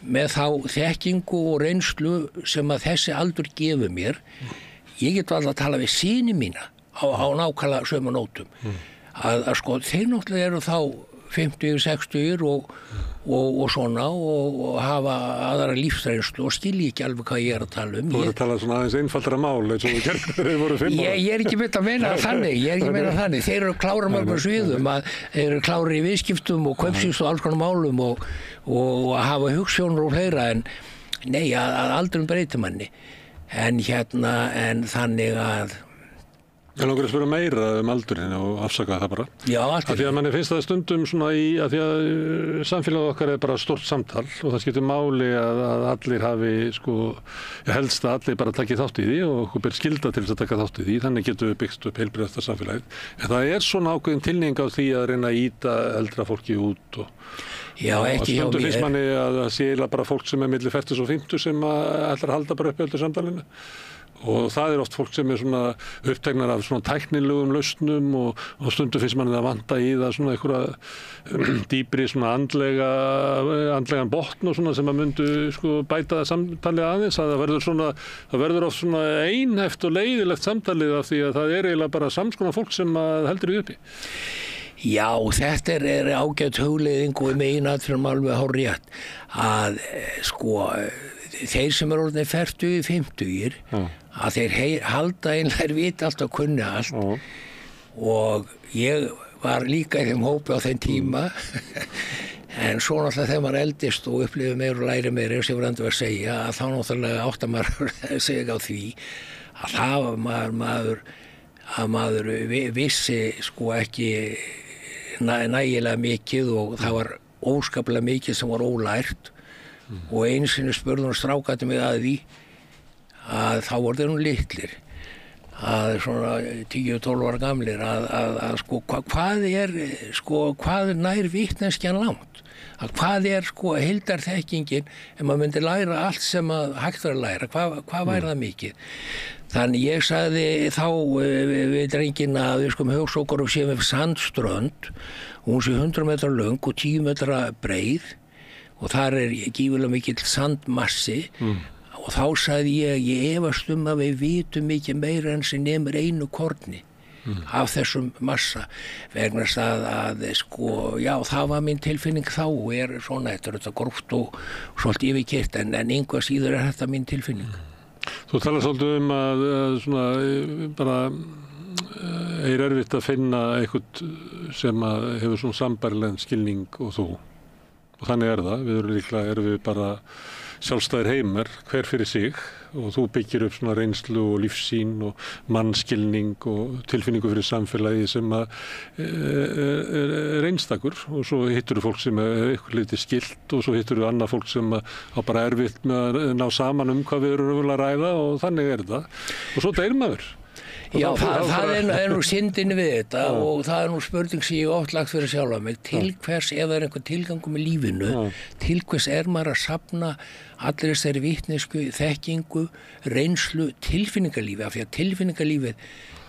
með þá þekkingu og reynslu sem að þessi aldur gefur mér, ég get alltaf að tala við syni mína á nákvæmlega sömu nótum. Að þeir náttúrulega eru þá 50, 60 og svona og hafa aðra lífsreynslu og skilji ekki alveg hvað ég að tala um. Þú voru að tala svona aðeins einfaldara mál eins og þú gerðir þegar þið voru 5 ára. Ég er ekki mynd að meina þannig, Þeir eru klára mörgum sviðum, þeir eru klári í viðskiptum og kaupsýslu og alls konar málum og hafa hugsjónur og fleira, en nei, að aldrum breytir manni. En þannig að Ég langar að spyrja meira aldurinn og afsaka það bara. Já, allt. Af því að manni finnst það stundum svona af því að samfélagið okkar bara stórt samtal og það skiptir máli að allir hafi helst að allir bara taki þátt í því og okkur ber skylda til þess að taka þátt í því, þannig getum við byggt upp heilbrigðasta samfélagið. En það svona ákveðin tilhneiging á því að reyna að ýta eldra fólki út og Já, ekki hjá mér. Stundum finnst manni að það sé bara fólk sem milli 40 og 50 sem ætlar að halda bara upp í öllu samtalinu. Og það oft fólk sem svona uppteknar af svona tæknilegum lausnum og stundum finnst manni að vanta í það svona einhverja dýpri svona andlegan botn og svona sem að myndu bæta það samtalið aðeins, að það verður oft svona einheft og leiðilegt samtalið af því að það eiginlega bara samskonar fólk sem heldur í uppi. Já, þetta ágætt hugleiðing og meina fyrir alveg hárrétt að þeir sem orðnir 40, 50 að þeir halda einhver vita allt og kunna allt og ég var líka í þeim hópi á þeim tíma en svo náttúrulega þegar maður eldist og upplifir meir og læri meir eins og ég var endur að segja að þá náttúrulega áttar maður að segja á því að það var maður vissi ekki nægilega mikið og það var óskaplega mikið sem var ólært og einu sinni spurði hún strákandi mig að því að þá voru þeir litlir að svona 10-12 ára gamlir að hvað nær vitneskjan langt að hvað heildarþekkingin ef maður myndi læra allt sem hægt að læra hvað væri það mikið. Þannig ég sagði þá við drenginn að við hugsa okkur séum við sandströnd hún sé 100 metra löng og 10 metra breið og þar gífurlega mikill sandmassi og þá sagði ég efast að við vitum mikið meira en sem nemur einu korni af þessum massa vegna að það var mín tilfinning þá og svona, þetta gróft og svolítið yfirkeyrt en einhvað síður þetta mín tilfinning. Þú talar svolítið að svona bara erfitt að finna einhvern sem að hefur svona sambærilegan skilning og þú. Og þannig það. Erum við bara sjálfstæðir heimar, hver fyrir sig og þú byggir upp svona reynslu og lífssýn og mannskilning og tilfinningu fyrir samfélagi sem að er einstakur og svo hittur þú fólk sem er eitthvað lítið skilt og svo hittur þú annað fólk sem á bara erfitt með að ná saman hvað við erum að ræða og þannig það. Og svo deyr maður. Já, það er nú syndin við þetta og það er nú spurning sem ég oft lagt fyrir sjálfa mig. Til hvers, ef það er einhver tilgangur með lífinu, til hvers er maður að safna allir þessari vitneskju, þekkingu, reynslu, tilfinningalífi, af því að tilfinningalífið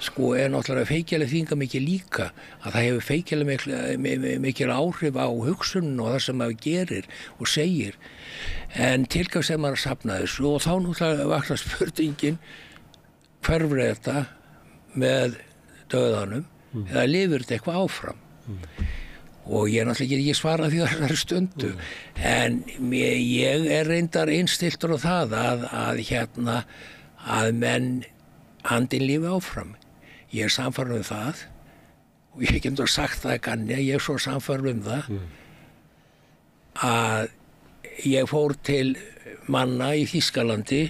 sko er náttúrulega feikjalega þýðinga mikið líka, að það hefur feikjalega mikil áhrif á hugsunum og það sem maður gerir og segir. En til hvers er maður að safna þessu og þá náttúrulega vaknar spurningin, hverfur þetta með dauðanum eða lifir þetta eitthvað áfram og ég náttúrulega ekki svara því þessari stundu en ég er reyndar innstiltur á það að menn andinn lifi áfram. Ég er sannfærður það og ég getur sagt það kanni, ég er svo sannfærður það að ég fór til manna í Þýskalandi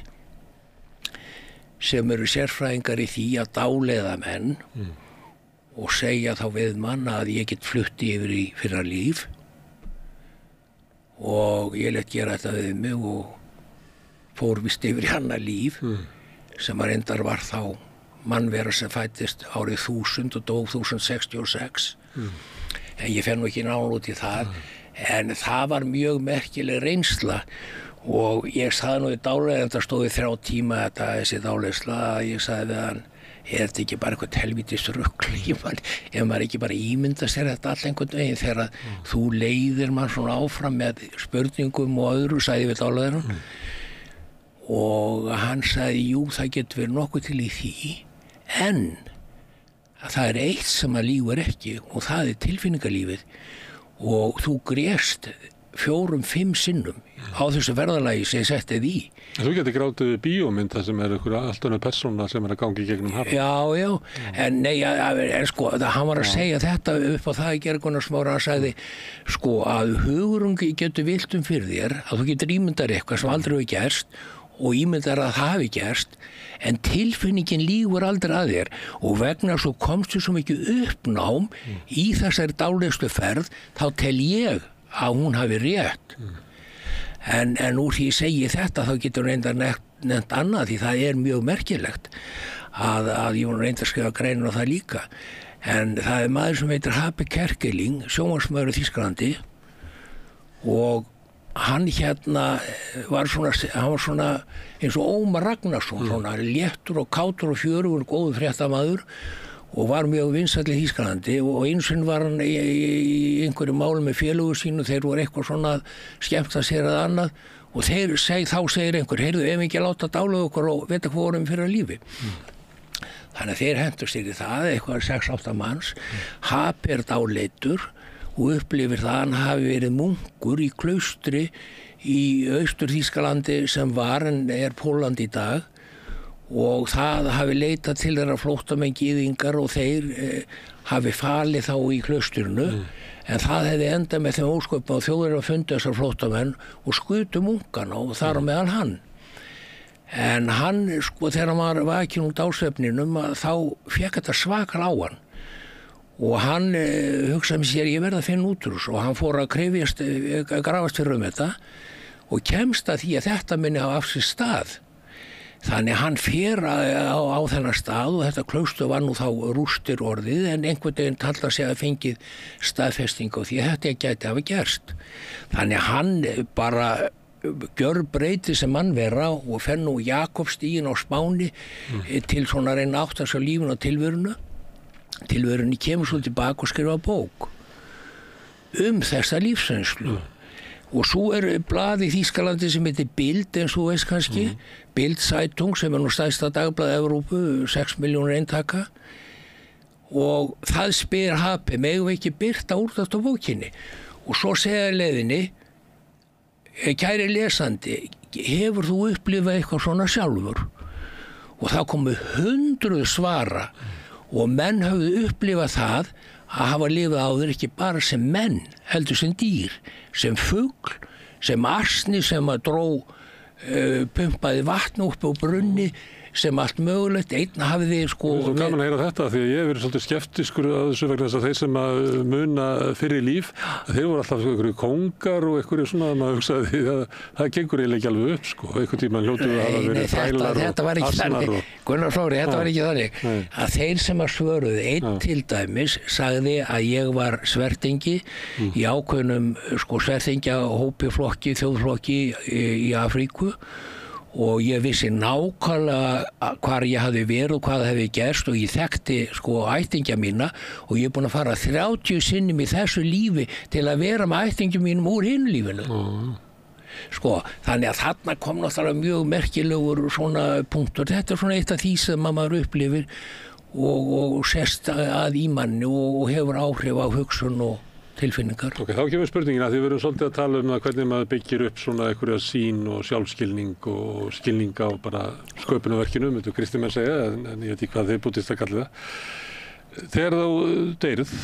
sem eru sérfræðingar í því að dáleiða menn og segja þá við mann að ég get flutti yfir í fyrra líf og ég lét gera þetta við mig og fór vist yfir í annað líf sem að reyndar var þá mannvera sem fættist árið 1000 og dó 1066 en ég fer nú ekki nánar út í það en það var mjög merkileg reynsla og ég sagði nú í dáleiðanda stóði 3 tíma þessi dáleiðsla að ég sagði við hann þetta ekki bara eitthvað helvítis rugl ef maður ekki bara ímynda sér þetta all einhvern veginn þegar þú leiðir mann svona áfram með spurningum og öðru sagði við dáleiðanum og hann sagði jú það getur verið nokkuð til í því en það er eitt sem að lífur ekki og það er tilfinningalífið og þú grést 4-5 sinnum á þessu ferðalagi sem ég setti því. Þú getur grátið við bíómynda sem er einhver allt önnur persóna sem er að gangi gegnum hann. Já, en nei, en sko, hann var að segja þetta upp á það í Gergunar Smára, hann sagði sko að hugurungi getur vilt fyrir þér, að þú getur ímyndar eitthvað sem aldrei hefur gerst og ímyndar að það hafi gerst, en tilfinningin lígur aldrei að þér og vegna svo komstu svo mikið uppnám í þessari dáleiðslu ferð, þá tel ég að hún hafi rétt en úr því ég segi þetta þá getur reyndar nefnt annað því það er mjög merkilegt að ég var reyndar að skrifa greinin á það líka en það er maður sem heitir Habe Kerkeling sjónvarpsmaður í Þýskalandi og hann var svona eins og Ómar Ragnarsson svona léttur og kátur og fjörugur góður fréttamaður og var mjög vinsæll í Þýskalandi og eins og var hann í einhverju máli með félagur sínu, þeir voru eitthvað svona skemmta sér að annað og þá segir einhver, heyrðu, ef ekki láta dáleiða okkur og vita hvað vorum fyrir lífi. Þannig að þeir hendur sér í það, eitthvað 6-8 manns, Habe dáleiddur og upplifir það að hann hafi verið munkur í klaustri í Austur-Þýskalandi sem var en er Pólland í dag og það hafi leitað til þeirra flóttamenn gyðingar og þeir hafi falið þá í klausturinu en það hefði endað með þeim ósköpum og þjóðir að funda þessar flóttamenn og skutu munkana og þar á meðal hann en hann sko þegar hann var vakinn út á svefninum þá fékk þetta svakal á hann og hann hugsaði með sér ég verð að finna út úr þessu og hann fór að grafast fyrir þetta og kemst að því að þetta minni hafa af sér stað. Þannig hann fer á þennan stað og þetta klaustur var nú þá rústir orðið en einhvern veginn tallar sig að fengið staðfestingu því að þetta gæti hafa gerst. Þannig hann bara gjörbreytir sem mannvera og fer nú Jakobstíginn á Spáni til svona reyna átt þess að lífinu og tilverunni kemur svo tilbaka og skrifa bók þessa lífsreynslu. Og svo blað í Þýskalandi sem heitir Bild eins og þú veist kannski Bild Zeitung sem nú stærsta dagblað Evrópu 6 milljónir eintaka og það spyr Habe megum við ekki birta úr þetta bókinni og svo segja leiðinni kæri lesandi hefur þú upplifað eitthvað svona sjálfur og það komu 100 svara og menn höfðu upplifað það að hafa lifað áður ekki bara sem menn, heldur sem dýr, sem fugl, sem asni sem að dró pumpaði vatn upp á brunni, sem allt mögulegt, einn hafði sko... Það er svo gaman að heyra þetta, því að ég hef verið svolítið skeptiskur að þessu vegna þess að þeir sem að muna fyrir líf, þeir voru alltaf einhverju kóngar og einhverju svona að maður hugsaði að það gengur eiginlega ekki alveg upp, sko. Einhvern tíma hljótu að hafa verið þrælar og asnar og... Gunnar Flóri, þetta var ekki þannig. Að þeir sem að svöruðu, einn til dæmis, sagði að ég var svertingi í ákveðnum, sko, svertingja hópiflokki, þjóðflokki í Afríku, og ég vissi nákvæmlega hvar ég hafði verið og hvað hefði gerst og ég þekkti sko ættingja mína og ég er búin að fara 30 sinnum í þessu lífi til að vera með ættingjum mínum úr hinu lífinu. Sko, þannig að þarna kom náttúrulega mjög merkilegur svona punktur. Þetta er svona eitt af því sem maður upplifir og sest að í manni og hefur áhrif á hugsun og tilfinningar. Ok, þá kemur spurningin að því við erum svolítið að tala um það hvernig maður byggir upp svona einhverja sýn og sjálfskilning og skilning á bara sköpunarverkinu, myndu kristimenn segja, en ég veit ekki hvað þeir búddistar kalli það. Þegar þá deyrið,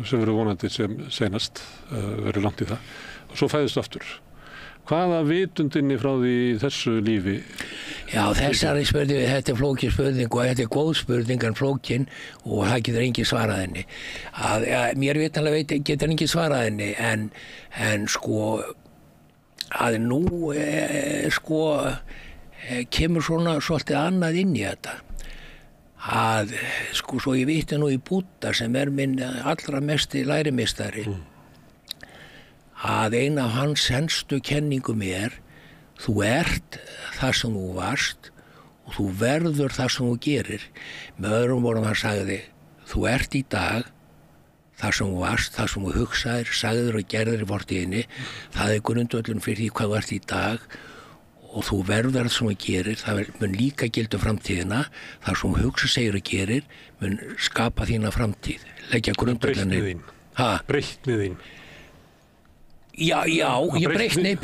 sem verður vonandi sem seinast, verður langt í það, og svo fæðist aftur. Hvaða vitundinni frá því þessu lífi? Já, þessari spurningu, þetta er flókin spurning og þetta er góð spurning en flókin og það getur enginn svarað henni. Mér vitanlega getur enginn svarað henni en sko að nú sko kemur svona svolítið annað inn í þetta. Að sko svo ég viti nú í Búdda sem er minn allra mesti lærimeistari. Að ein af hans helstu kenningum þú ert það sem þú varst og þú verður það sem þú gerir. Með öðrum orðum hann sagði, þú ert í dag það sem þú varst, það sem þú hugsaðir, sagðir og gerðir í fortíðinni. Það er grundvöllun fyrir því hvað þú ert í dag og þú verður það sem þú gerir. Það mun líka gilda framtíðina. Það sem þú hugsa, segir og gerir mun skapa þína framtíð. Leggja grundvöllunni. Breytni þín. Já, ég breytni,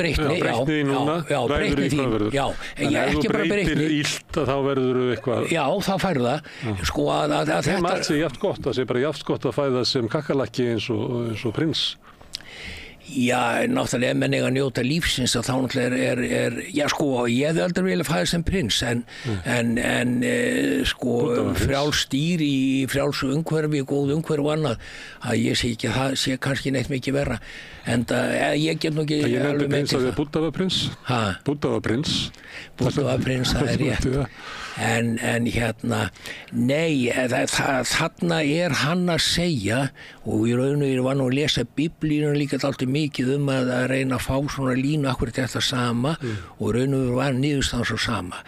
núna, breytni þín, já, ekki bara breytni. Ef þú breytir illt þá verður þú eitthvað... Já, þá færðu það, sko að þetta... Þeim allt sé jafnt gott, það sé bara jafnt gott að fæða sem kakkalakki eins og prins. Já, náttúrulega ef menn eiga að njóta lífsins þá náttúrulega já sko, ég hefði aldrei viljað fæða sem prins en sko frjálst dýr í frjálsu umhverfi, góð umhverfi og annað að ég sé ekki að það sé kannski neitt mikið verra en ég get nú ekki ég nefndi prins að Búdda var prins Búdda var prins Búdda var prins, það er rétt en hérna nei, þarna er hann að segja og í raun og ég var nú að lesa Biblíuna líka alltaf mikið að reyna að fá svona línu akkur þetta sama og raun og var niðurstaðan svo sama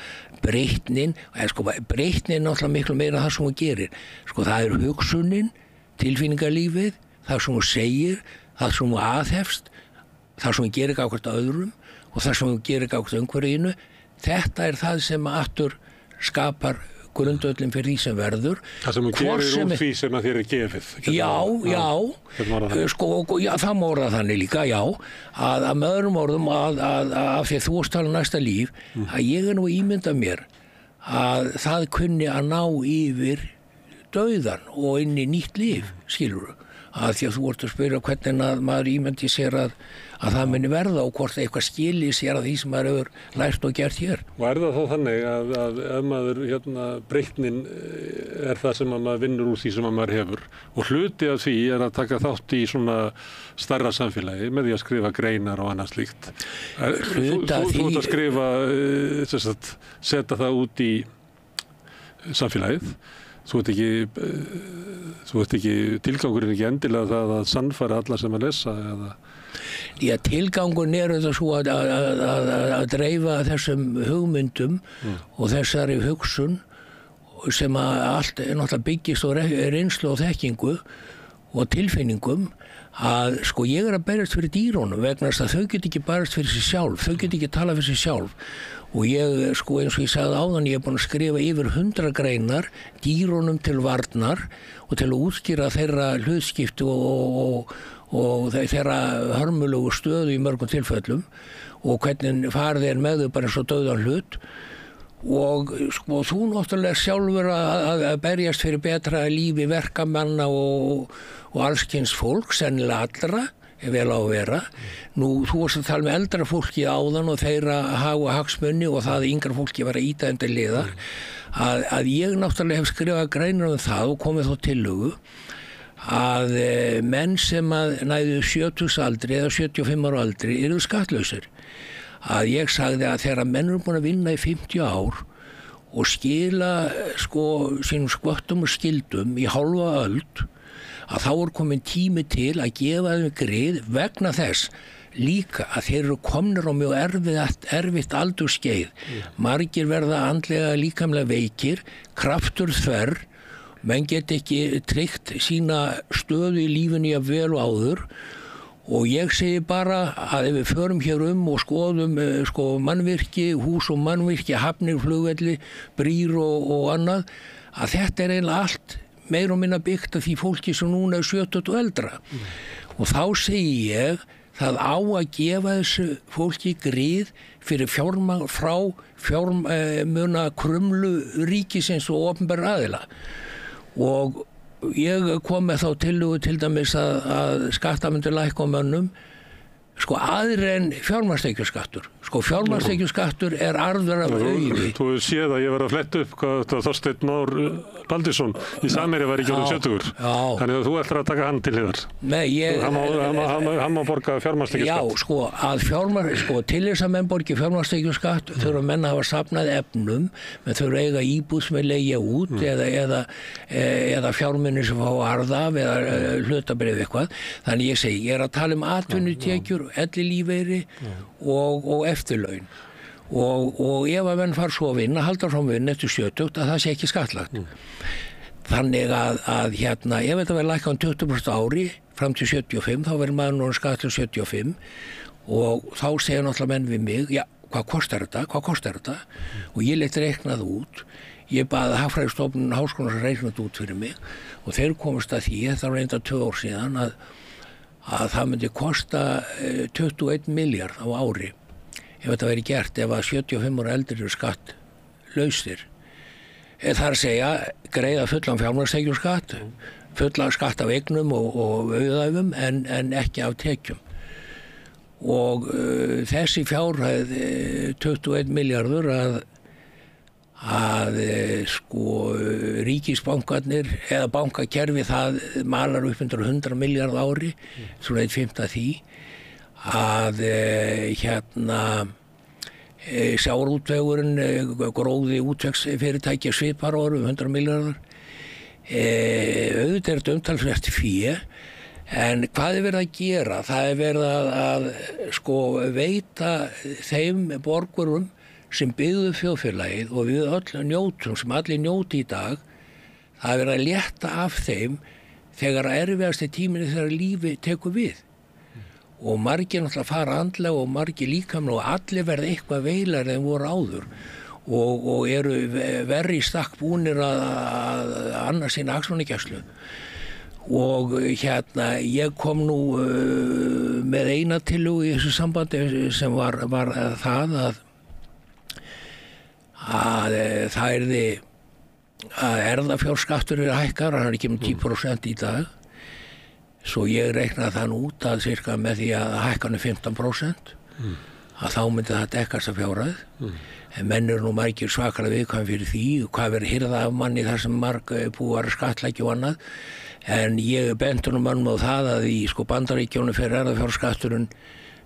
breytnin er náttúrulega miklu meira það sem hún gerir sko það er hugsunin, tilfinningarlífið það sem hún segir, það sem hún aðhefst það sem hún gerir gagnvart öðrum og það sem hún gerir gagnvart umhverfinu þetta er það sem aftur skapar grundvöllin fyrir því sem verður það sem hún gerir úr því sem að þér er gefið já, sko, já það má orða þannig líka já, að með öðrum orðum að því að þú varst tala næsta líf að ég er nú ímynda mér að það kunni að ná yfir dauðan og inn í nýtt líf skilurðu, að því að þú vart að spyrja hvernig að maður ímyndi sér að það muni verða og hvort eitthvað skili sér að því sem maður hefur lært og gert hér. Og er það þá þannig að ef maður breytnin er það sem að maður vinnur úr því sem að maður hefur og hluti af því er að taka þátt í svona stærra samfélagi með því að skrifa greinar og annað slíkt. Þú ert að skrifa, setja það út í samfélagið. Þú ert ekki tilgangurinn ekki endilega það að sannfæra alla sem að lesa eða... Já, tilgangun er þetta svo að dreifa þessum hugmyndum og þessari hugsun sem að allt náttúrulega byggist á reynslu og þekkingu og tilfinningum að sko ég er að berjast fyrir dýrunum vegna þess að þau get ekki berjast fyrir sig sjálf, þau get ekki tala fyrir sig sjálf og ég sko eins og ég sagði áðan ég er búin að skrifa yfir 100 greinar dýrunum til varnar og til að útskýra þeirra hlutskipti og þeirra hörmulegu stöðu í mörgum tilfellum og hvernig farið er með þau bara eins og dauðan hlut og sko þú náttúrulega sjálfur að berjast fyrir betra lífi verkamanna og allskyns fólk, sennilega allra, vel á að vera. Nú, þú varst að tala með eldra fólki áðan og þeirra hafa hagsmunni og það yngra fólki var að ýta undir liðar, að ég náttúrulega hef skrifað greinar það og komið þá tillögu að menn sem að næðu 70 aldri eða 75 ára aldri eru skattlausir. Að ég sagði að þegar menn eru búin að vinna í 50 ár og skila sko sínum skvöttum og skildum í hálfa öld, að þá er komin tími til að gefa þeim grið vegna þess líka að þeir eru komnir á mjög erfitt aldurskeið. Margir verða andlega líkamlega veikir, kraftur þverr, menn get ekki tryggt sína stöðu í lífinu að vel og áður, og ég segi bara að ef við förum hér og skoðum sko mannvirki, hús og mannvirki, hafnir, flugvelli, brýr og annað, að þetta er eiginlega allt meir og minna byggt af því fólki sem núna er 70 og eldra. Og þá segi ég, það á að gefa þessu fólki grið fyrir fjármagn frá fjármuna krumlu ríkisins og opinberra aðila. Og ég kom með þá tillögu til dæmis að skatta myndi lækka á mönnum, sko aðrir en fjármagnstekjuskattur. Sko fjármagnstekjuskattur er arður af auði. Þú séð að ég var að fletta upp hvað þetta Þorsteinn Már Baldursson í Samherja var ekki orðinn 70. Þannig að þú ætlar að taka hann til hliðar. Nei, hann má borga fjármagnstekjuskatt. Já, sko til þess að menn borgi fjármagnstekjuskatt þurfa menn að hafa safnað efnum, menn þurfa eiga íbúð sem er leigja út eða fjármunir sem fá arð af eða hlutabréf eitthvað. Þannig ég segi, ég er að tala um atvinnutekjur, ellilífeyri og eftirlaun. Og ef að menn fara svo að vinna, halda frá vinna eftir 70, að það sé ekki skattlagt. Þannig að hérna, ef þetta verður lækkað 20% ári fram til 75, þá verður maður núna skattlaus 75 og þá segja náttúrulega menn við mig, já, hvað kostar þetta? Og ég lét reiknað út. Ég baði Hagfræðistofnun Háskólans að reikna þetta út fyrir mig og þeir komast að því, þetta var reynda 2 ár síðan, að það myndi kosta 21 miljard á ári ef þetta verið gert, ef að 75 ára eldri eru skattlausir. Það er að segja, greiða fullan fjármagnstekjuskatt, fullan skatt af eignum og auðæfum en ekki af tekjum. Og þessi fjárhæð 21 miljardur að sko ríkisbankarnir eða bankakerfi það malar upp undir 100 miljard ári, svona 1/5 af því, að sjávarútvegurinn gróði útvegsfyrirtæki svipar áru 100 miljardar. Auðvitað er þetta umtalsvert fé, en hvað er verið að gera? Það er verið að sko veita þeim borgurum sem byggðu þjóðfélagið og við öll njótum, sem allir njóti í dag, það er verið að létta af þeim þegar erfiðasti tíminni þegar lífi tekur við. Og margir náttúrulega fara andlega og margir líkamlega og allir verða eitthvað veilar en voru áður og eru verri í stakk búnir að annars sína hagsmunagæslu. Og ég kom nú með eina tillögu í þessu sambandi sem var það að það yrði að erfðafjárskattur hækkar, hann er ekki með 10% í dag. Svo ég reiknaði þann út að cirka með því að hækkan 15%, að þá myndi það dekkast af fjárhæð. En menn eru nú margir svakalega viðkvæm fyrir því, hvað verður hirða af manni þar sem marg búið að skattleggja og annað. En ég bentur nú mönnum á það að í Bandaríkjónu fer erfðafjárskatturinn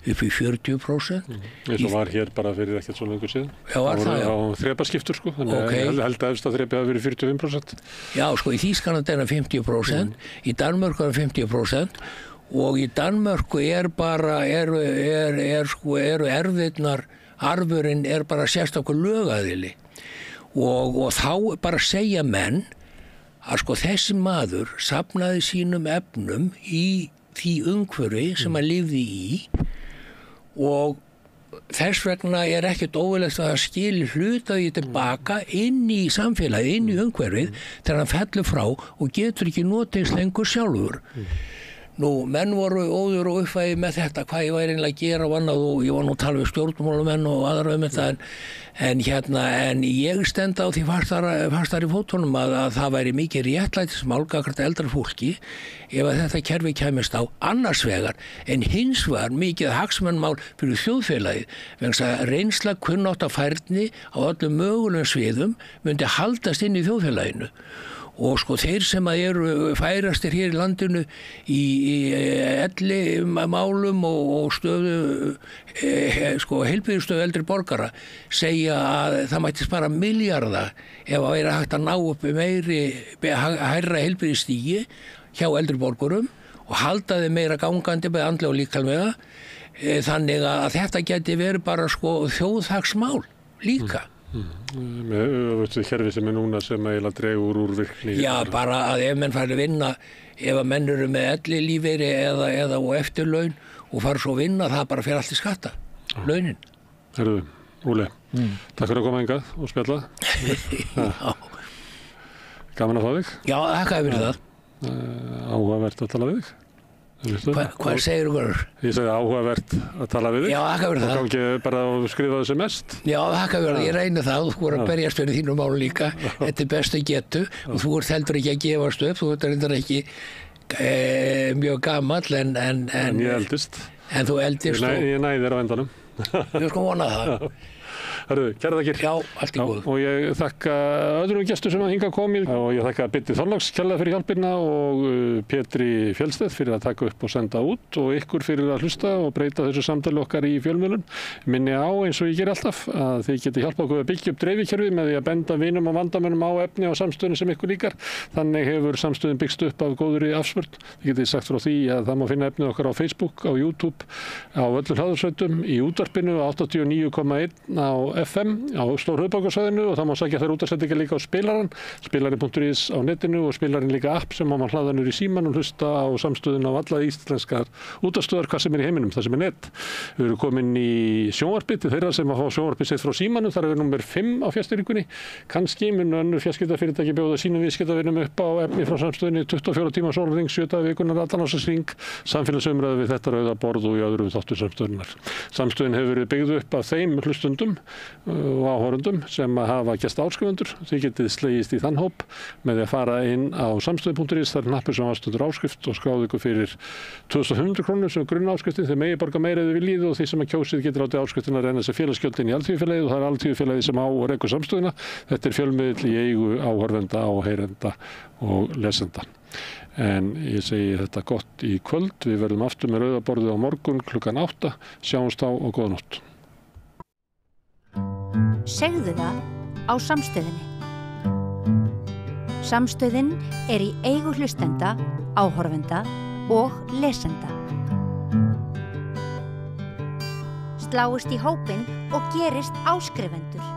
upp í 40%. Eins og var hér bara fyrir ekkert svo lengur síðan. Já, var það, já. Á þrepaskiptur, sko, þannig að held að efsta þrepi hafi verið 45%. Já, sko, í Þýskalandi er það 50%, í Danmörku er það 50% og í Danmörku er bara, eru erfðirnar, arfurinn er bara sérstakur lögaðili og þá bara segja menn að sko þessi maður safnaði sínum efnum í því umhverfi sem hann lifði í og þess vegna er ekkert óeðlilegt að það skili hluta því tilbaka inn í samfélagið, inn í umhverfið þegar hann fellur frá og getur ekki notið lengur sjálfur. Nú, menn voru óður og uppvæði með þetta, hvað ég væri einlega að gera og annað og ég var nú að tala við stjórnmálamenn og aðra þetta en ég stend á því fastar í fótunum að það væri mikið réttlætismál gagnvart eldra fólki ef að þetta kerfi kæmist á annars vegar en hins vegar mikið hagsmunamál fyrir þjóðfélagið vegna þess að reynsla kunnátta færni á öllum mögulegum sviðum myndi haldast inn í þjóðfélaginu. Og sko þeir sem að eru færastir hér í landinu í elli málum og stöðu heilbrigðisstöðu eldri borgara segja að það mætti spara milljarða ef að vera hægt að ná upp hærra heilbrigðisstigi hjá eldri borgurum og halda þeim meira gangandi með andlega og líkamlega þannig að þetta geti verið bara sko þjóðhagsmál líka. Með öfugt kerfi sem núna sem eiginlega dregur úr virkni. Já, bara að ef menn fari að vinna, ef að menn eru með ellilífeyri eða og eftirlaun og fara svo að vinna, það bara fer allt í skatta, launin. Herðu, Óli, takk fyrir að koma hingað og spjalla. Já. Gaman að fá þig. Já, þakka fyrir það. Áhugavert að tala við þig. Hvað segir þú? Ég segi áhugavert að tala við þig. Já, þakka fyrir það. Og gangi bara að skrifa þessu mest. Já, þakka fyrir það. Ég reyni það. Þú voru að berjast fyrir þínu máli líka. Þetta bestu getu og þú ert heldur ekki að gefast upp. Þú ert reyndar ekki mjög gamall en ég eldist. En þú eldist. Ég næði þér á endanum. Ég sko vona það. Herðu, kæra þakkir. Já, allt í góðu. Og ég þakka öðrum gestum sem hingað komið og ég þakka Birni Þorláks kærlega fyrir hjálpina og Pétri Fjellsteð fyrir að taka upp og senda út og ykkur fyrir að hlusta og breyta þessu samtali okkar í fjölmiðlum. Minni á eins og ég ger alltaf að þið geti hjálpað okkur að byggja upp dreifikerfi með því að benda vinum og vandamönnum á efni á samstöðunum sem ykkur líkar. Þannig hefur samstöðun byggst upp af góðri afspurn. Þið getið sagt frá því að það má finna efnið okkar á Facebook, á YouTube, á öllum hlaðarsveitum, í útvarpinu 89,1 á FM á Stórhöfuðborgarsvæðinu og það má sækja þær útvarpsendingar líka á spilarann, spilarinn.is á netinu og spilarinn líka app sem má hlaða niður í símann og hlusta á samstöðuna á alla íslenskar útvarpsstöðvar hvað sem er í heiminum, það sem er net. Við erum komin í sjónvarpið til þeirra sem að fá sjónvarpið sitt frá símanum, þar er númer 5 á fjarstýringunni. Kannski mun önnur fjarskiptafyrirtæki bjóða sínum viðskiptavinum upp á efni frá samstöðunni 24 tíma sólarhring, 7 daga í vikunnar, allan ársins samfélagsumræðu við þetta rauða borð og í öðrum þáttum samstöðunnar. Samstöðin hefur verið byggð upp af þeim hlustundum og áhorfendum sem hafa gest áskrifundur. Þið getið slegist í þann hóp með því að fara inn á samstöðu.is, það er hnappur sem aðstundur áskrift og skráðu ykkur fyrir 2500 krónur sem grunn áskriftin, þeir megi borga meira eða við líðu og því sem að kjósið getur átti áskriftin að reyna þessi félagsgjöldin í Alþýðufélagið og það er Alþýðufélagið sem á og rekur samstöðuna. Þetta er fjölmiðill í eigu áhorfenda, áheyrenda og lesenda. En ég segi þetta gott í kvöld, við verðum aftur með rauða borðið á morgun klukkan 8, sjáumst á og góða nótt. Segðu það á Samstöðinni. Samstöðin er í eigu hlustenda, áhorfenda og lesenda. Sláist í hópinn og gerist áskrifendur.